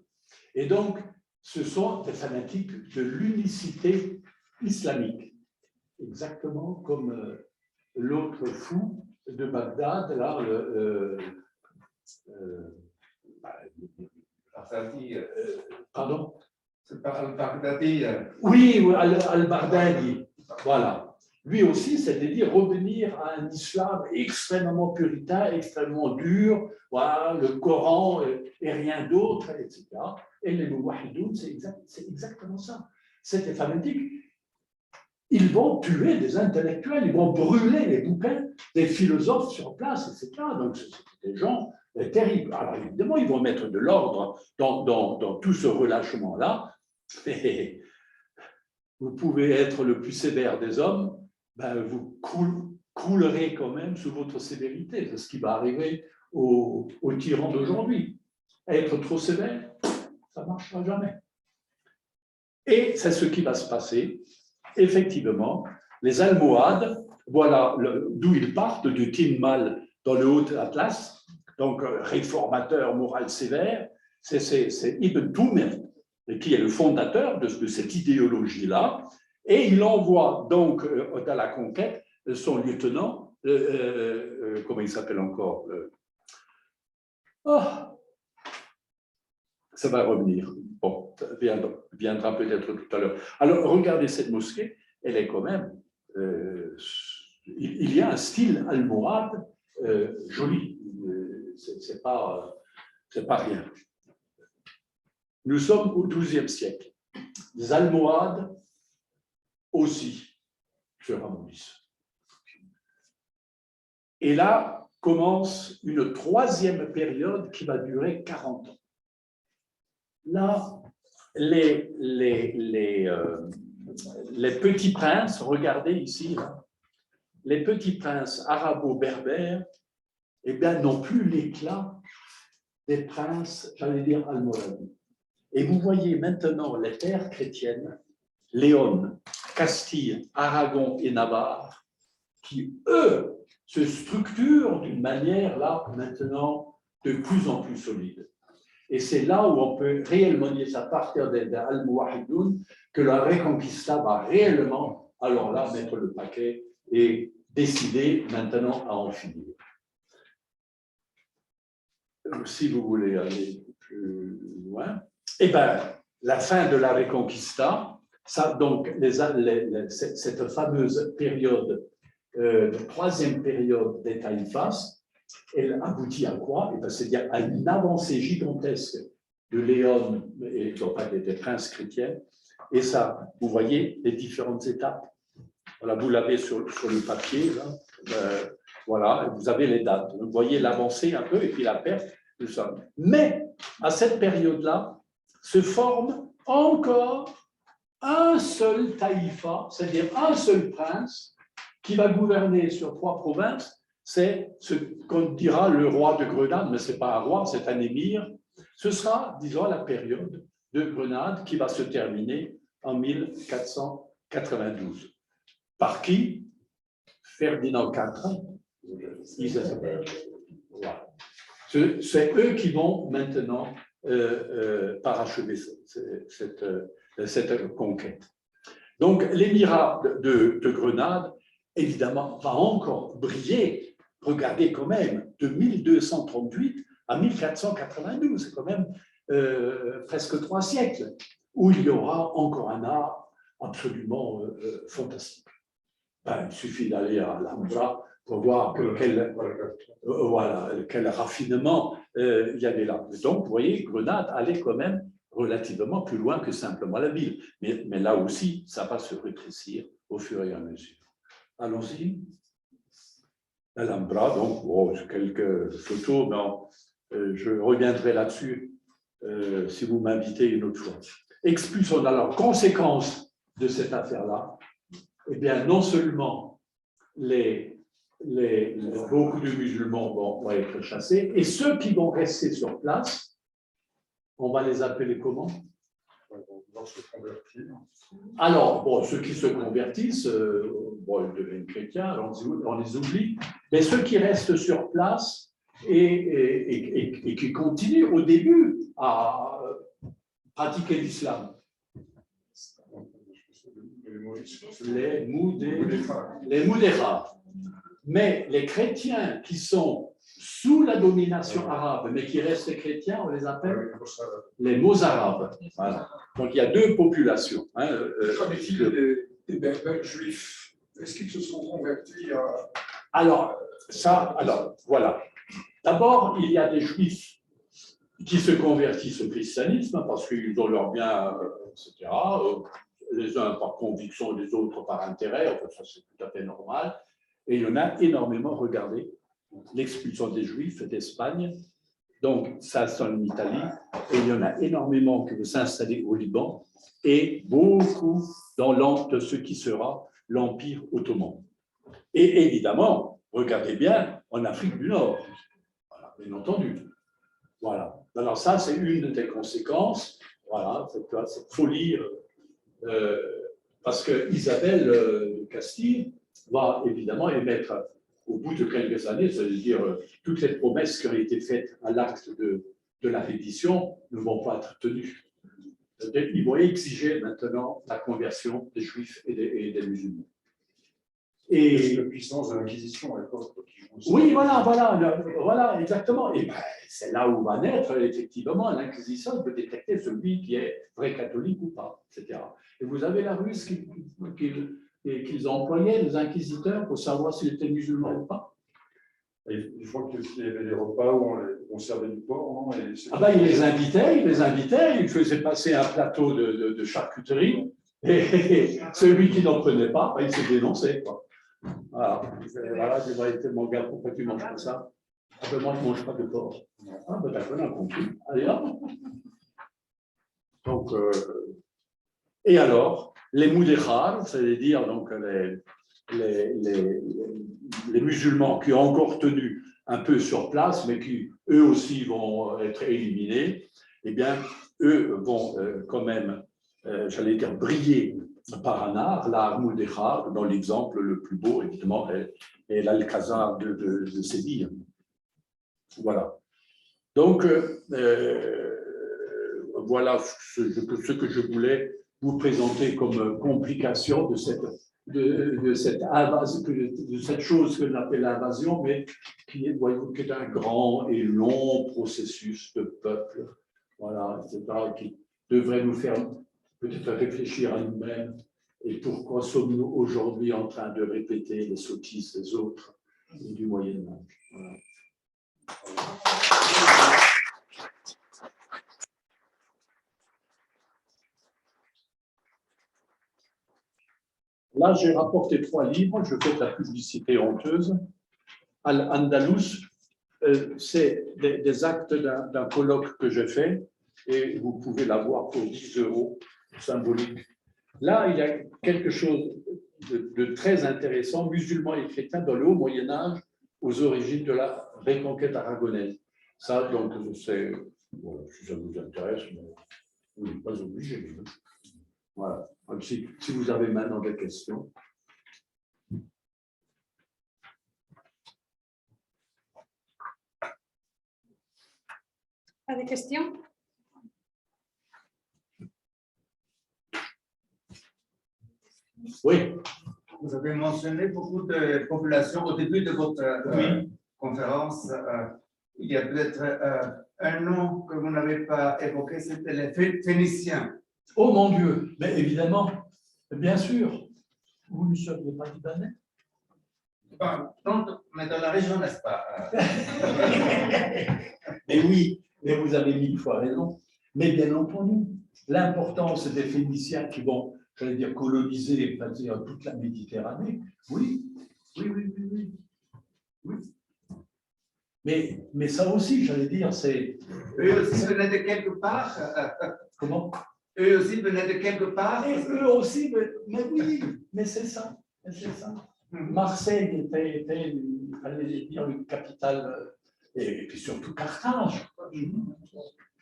Speaker 3: Et donc, ce sont des fanatiques de l'unicité islamique, exactement comme l'autre fou de Bagdad, là, pardon?
Speaker 4: C'est pas Al-Baghdadi.
Speaker 3: Oui, Al-Baghdadi, voilà. Lui aussi, c'est-à-dire revenir à un islam extrêmement puritain, extrêmement dur, voilà, le Coran et rien d'autre, etc. Et les Mouwahidoun, c'est exactement ça. C'est des fanatiques. Ils vont tuer des intellectuels, ils vont brûler les bouquins des philosophes sur place, etc. Donc, c'est des gens terribles. Alors, évidemment, ils vont mettre de l'ordre dans tout ce relâchement-là. Et vous pouvez être le plus sévère des hommes, ben, vous croulerez quand même sous votre sévérité. C'est ce qui va arriver aux tyrans d'aujourd'hui. Être trop sévère, ça ne marchera jamais. Et c'est ce qui va se passer. Effectivement, les Almohades, voilà d'où ils partent, du Tinmal dans le Haut-Atlas, donc réformateur moral sévère, c'est Ibn Tumir qui est le fondateur de cette idéologie-là, et il envoie donc à la conquête son lieutenant, comment il s'appelle encore ça va revenir. Bon, ça viendra peut-être tout à l'heure. Alors, regardez cette mosquée, elle est quand même... il y a un style almohade joli. C'est pas rien. Nous sommes au XIIe siècle. Les Almohades aussi se ramollissent. Et là commence une troisième période qui va durer 40 ans. Là, les petits princes, regardez ici, là, les petits princes arabo-berbères, eh bien, n'ont plus l'éclat des princes, j'allais dire, almoravides. Et vous voyez maintenant les terres chrétiennes, Léon, Castille, Aragon et Navarre, qui, eux, se structurent d'une manière, là, maintenant, de plus en plus solide. Et c'est là où on peut réellement dire, à partir des Almohadoun, que la Reconquista va réellement, alors là, mettre le paquet et décider maintenant à en finir. Si vous voulez aller plus loin, eh bien, la fin de la Reconquista, ça, donc, cette fameuse période, troisième période des Taïfas, elle aboutit à quoi? C'est-à-dire à une avancée gigantesque de Léon et des princes chrétiens. Et ça, vous voyez les différentes étapes. Voilà, vous l'avez sur le papier. Là. Voilà, vous avez les dates. Vous voyez l'avancée un peu et puis la perte de ça. Mais à cette période-là, se forme encore un seul taïfa, c'est-à-dire un seul prince qui va gouverner sur 3 provinces. C'est ce qu'on dira le roi de Grenade, mais ce n'est pas un roi, c'est un émir. Ce sera, disons, la période de Grenade qui va se terminer en 1492. Par qui? Ferdinand IV. Voilà. C'est eux qui vont maintenant parachever cette conquête. Donc, l'émirat de Grenade, évidemment, va encore briller. Regardez quand même, de 1238 à 1492, c'est quand même presque 3 siècles, où il y aura encore un art absolument fantastique. Ben, il suffit d'aller à l'Alhambra pour voir quel raffinement il y avait là. Donc, vous voyez, Grenade allait quand même relativement plus loin que simplement la ville. Mais là aussi, ça va se rétrécir au fur et à mesure. Allons-y. L'Alhambra, donc, quelques photos, mais je reviendrai là-dessus si vous m'invitez une autre fois. Expulsion, alors, conséquence de cette affaire-là, eh bien, non seulement beaucoup de musulmans vont être chassés, et ceux qui vont rester sur place, on va les appeler comment? Alors, bon, ceux qui se convertissent, ils deviennent chrétiens, on les oublie, mais ceux qui restent sur place et qui continuent au début à pratiquer l'islam. Les Moudéras. Mais les chrétiens qui sont sous la domination arabe, mais qui restent chrétiens, on les appelle les Mozarabes. Voilà. Donc il y a deux populations.
Speaker 5: Qu'en est-il des Berbères juifs? Est-ce qu'ils se sont convertis à...
Speaker 3: Alors, voilà. D'abord, il y a des juifs qui se convertissent au christianisme parce qu'ils ont leurs biens, etc. Les uns par conviction, les autres par intérêt. Enfin, ça, c'est tout à fait normal. Et il y en a énormément. Regardez, l'expulsion des Juifs d'Espagne. Donc, ça, c'est en Italie. Et il y en a énormément qui veulent s'installer au Liban et beaucoup dans ce qui sera l'Empire ottoman. Et évidemment, regardez bien, en Afrique du Nord. Voilà, bien entendu. Voilà. Alors ça, c'est une des conséquences. Voilà, cette folie. Parce que Isabelle de Castille va évidemment émettre, au bout de quelques années, c'est-à-dire toutes les promesses qui ont été faites à l'acte de la reddition ne vont pas être tenues. Ils vont exiger maintenant la conversion des Juifs et des musulmans.
Speaker 5: Et la puissance de l'Inquisition à l'époque.
Speaker 3: Oui, voilà, exactement. Et c'est là où va naître, effectivement, l'Inquisition peut détecter celui qui est vrai catholique ou pas, etc. Et vous avez la ruse qu'ils employaient, les inquisiteurs, pour savoir s'il était musulman ou pas.
Speaker 5: Et je crois qu'il y avait des repas où on servait du porc, non?
Speaker 3: Ils les invitaient, ils faisaient passer un plateau de charcuterie, et celui qui n'en prenait pas, il se dénonçait, quoi. Voilà, tu vas être tellement gars, pourquoi tu manges pas ça? Ah ben moi je ne mange pas de porc. Ah ben d'accord, on a compris. Allez hop. Donc, et alors, les moudéhars, c'est-à-dire donc les musulmans qui ont encore tenu un peu sur place, mais qui eux aussi vont être éliminés, eh bien, eux vont quand même, j'allais dire, briller par un art, l'art moudéhar, dans l'exemple le plus beau, évidemment, est l'Alcazar de Séville. Voilà. Donc, voilà ce que je voulais vous présenter comme complication de cette chose que l'on appelle l'invasion, mais qui est un grand et long processus de peuple, voilà, etc., qui devrait nous faire peut-être réfléchir à nous-mêmes. Et pourquoi sommes-nous aujourd'hui en train de répéter les sottises des autres du Moyen-Âge? Voilà. Là, j'ai rapporté 3 livres, je fais de la publicité honteuse. Al-Andalus, c'est des actes d'un colloque que j'ai fait, et vous pouvez l'avoir pour 10 € symbolique. Là, il y a quelque chose de très intéressant, musulmans et chrétiens dans le haut Moyen-Âge, aux origines de la reconquête aragonaise. Ça, donc, c'est, bon, si ça vous intéresse, vous n'êtes pas obligé. Voilà. Donc, si vous avez maintenant des questions.
Speaker 6: Pas de questions?
Speaker 3: Oui.
Speaker 7: Vous avez mentionné beaucoup de populations au début de votre conférence. Il y a peut-être un nom que vous n'avez pas évoqué, c'était les Phéniciens.
Speaker 3: Oh mon Dieu, mais évidemment, bien sûr. Vous ne seriez pas libanais?
Speaker 7: Mais dans la région, n'est-ce pas?
Speaker 3: Mais oui, mais vous avez mille fois raison. Mais bien entendu, l'importance des Phéniciens qui vont, j'allais dire, coloniser toute la Méditerranée, oui, oui, oui, oui, oui. Oui. Mais ça aussi, j'allais dire, c'est...
Speaker 7: Eux aussi venaient de quelque part.
Speaker 3: Comment?
Speaker 7: Eux aussi venaient de quelque part.
Speaker 3: Et eux aussi, mais oui, mais c'est ça, c'est ça. Marseille était allez dire, une capitale, et puis surtout Carthage,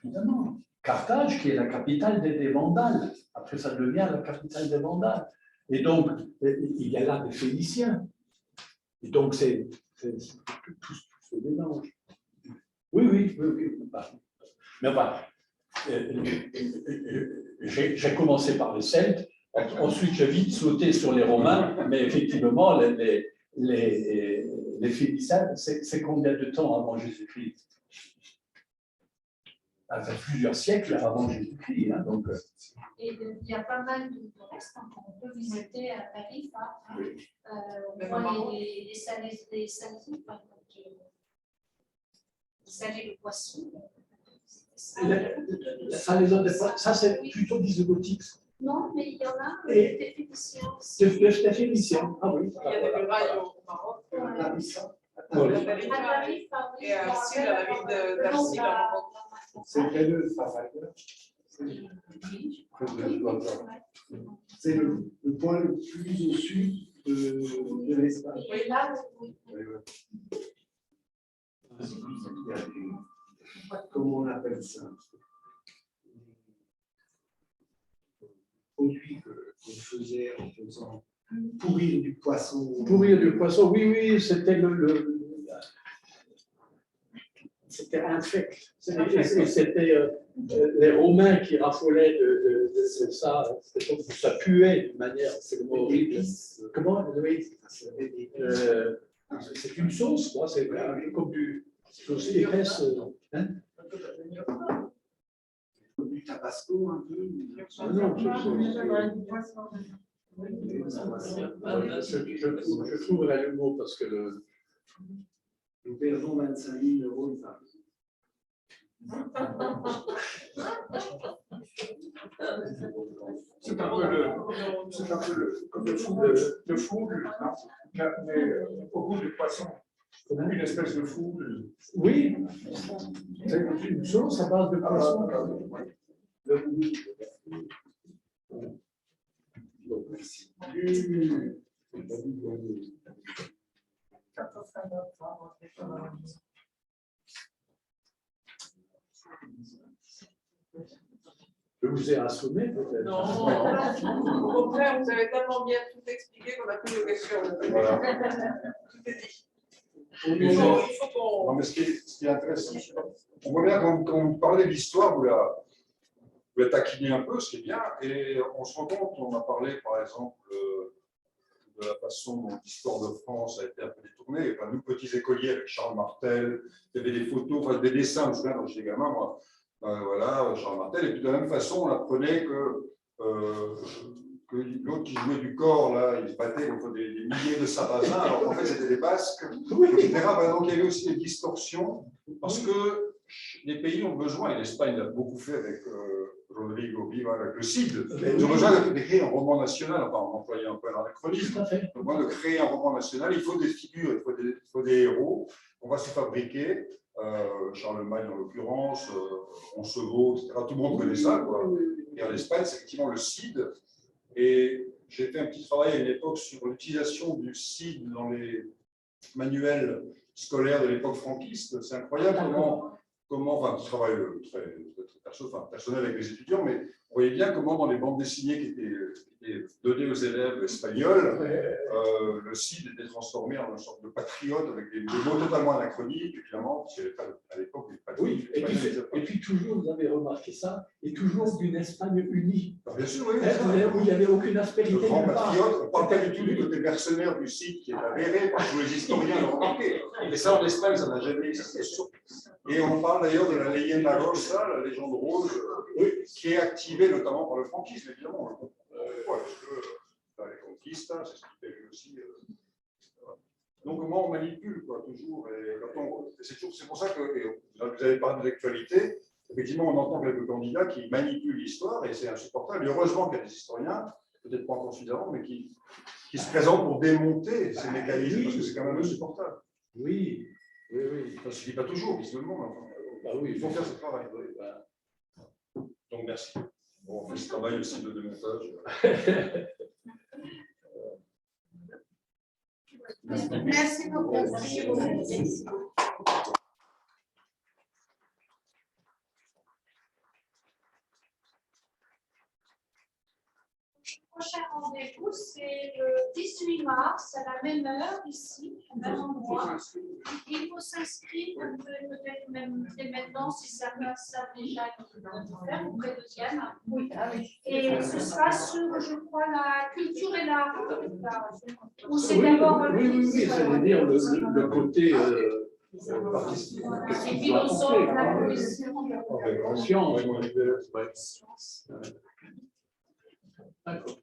Speaker 3: évidemment. Carthage, qui est la capitale des Vandales. Après, ça devient la capitale des Vandales. Et donc, il y a là des Phéniciens. Et donc, c'est tout ce mélange. Oui, oui, oui, oui. Mais enfin, j'ai commencé par les Celtes, ensuite j'ai vite sauté sur les Romains, mais effectivement, les Phéniciens, c'est combien de temps avant Jésus-Christ? Ça fait plusieurs siècles avant Jésus-Christ. Hein, donc,
Speaker 1: Et il y a pas mal de restes qu'on peut visiter à Paris. On voit les salés de poisson.
Speaker 3: Ça, c'est plutôt visigothique.
Speaker 1: Non, mais il y en a
Speaker 3: des
Speaker 1: Phéniciens.
Speaker 3: Des Phéniciens. Ah oui.
Speaker 6: Il y a des murailles au Maroc.
Speaker 1: À
Speaker 6: Tarif,
Speaker 1: et
Speaker 6: à Arcile, à la ville d'Arcile, au Maroc.
Speaker 4: C'est près de C'est le point le plus au sud de l'Espagne.
Speaker 1: Et là, oui.
Speaker 4: Comment on appelle ça? Produit qu'on faisait en faisant pourrir du poisson.
Speaker 3: Pourrir du poisson, oui, oui, c'était c'était infect. C'était les Romains qui raffolaient de ça. Ça puait d'une manière, c'est le mot horrible. Comment? C'est une sauce, quoi. C'est comme du sauce épaisse. Hein?
Speaker 4: Du tabasco un peu.
Speaker 3: Non, je trouverai le mot parce que
Speaker 4: Nous perdons 25 000 euros par
Speaker 5: C'est un peu comme le fougue, hein, mais au goût du poisson. Une espèce de fougue.
Speaker 3: oui, c'est une sauce à base de poisson. Je vous ai assommé peut-être.
Speaker 6: Non, au contraire, vous avez tellement bien tout expliqué qu'on n'a plus de questions. Tout est dit. Il faut qu'on.
Speaker 5: Non, mais ce qui est intéressant, on voit bien quand vous parlez de l'histoire, vous la taquinez un peu, ce qui est bien, et on se rend compte, on a parlé par exemple de la façon dont l'histoire de France a été un peu détournée. Enfin, nous, petits écoliers avec Charles Martel, il y avait des photos, enfin, des dessins, je me souviens quand j'étais gamin, moi, voilà, Charles Martel, et puis de la même façon, on apprenait que l'autre qui jouait du corps, là, il se battait contre des milliers de sarrasins, alors qu'en fait, c'était des Basques, etc. Donc, il y avait aussi des distorsions, parce que les pays ont besoin, et l'Espagne l'a beaucoup fait avec Rodrigo Viva, avec le CID, ils ont besoin de créer un roman national, enfin, en employant un peu l'anachronisme, de créer un roman national, il faut des figures, il faut des héros, on va se fabriquer. Charlemagne en l'occurrence, Roncevaux, etc. Tout le monde connaît ça, quoi. Et en Espagne, c'est effectivement le CID. Et j'ai fait un petit travail à une époque sur l'utilisation du CID dans les manuels scolaires de l'époque franquiste. C'est incroyable enfin, un petit travail très personnel avec les étudiants, mais on voyait bien comment dans les bandes dessinées qui étaient données aux élèves espagnols, le CID était transformé en une sorte de patriote avec des mots totalement anachroniques, évidemment, parce qu'à l'époque, il n'y avait pas de...
Speaker 3: Oui, et puis toujours, vous avez remarqué ça, et toujours d'une Espagne unie.
Speaker 5: Bien sûr, oui.
Speaker 3: Où il n'y avait aucune aspérité.
Speaker 5: Le grand patriote, on ne parle pas du tout du côté mercenaire du CID qui est avéré, parce que les historiens l'ont remarqué. Et ça, en Espagne, ça n'a jamais existé. Et on parle d'ailleurs de la leyenda rosa, la légende rose, qui est activée notamment par le franquisme, évidemment. Parce que les conquistes, c'est ce qui fait aussi. Donc, comment on manipule, quoi, toujours. C'est pour ça que vous avez parlé de l'actualité. Effectivement, on entend quelques candidats qui manipulent l'histoire et c'est insupportable. Et heureusement qu'il y a des historiens, peut-être pas encore suffisamment, mais qui se présentent pour démonter ces mécanismes parce que c'est quand même insupportable.
Speaker 3: Oui, oui, oui.
Speaker 5: Ça ne suffit pas toujours, visiblement. Enfin,
Speaker 3: Bah oui,
Speaker 5: il faut faire ce travail. Donc, merci. Bon, on fait ce travail aussi de démontage.
Speaker 6: Merci beaucoup.
Speaker 1: Le prochain rendez-vous, c'est le 18 mars, à la même heure, ici, au même endroit. Il faut s'inscrire, vous pouvez peut-être même dès maintenant, si ça savent déjà qu'ils vont le faire, auprès de Diane.
Speaker 6: Oui, ah oui.
Speaker 1: Et ce sera sur, je crois, la culture et l'art. Ou c'est
Speaker 3: Oui,
Speaker 1: d'abord
Speaker 3: oui, c'est-à-dire le côté
Speaker 5: Artistique.
Speaker 1: les philosophes, la poésie.
Speaker 3: science. D'accord.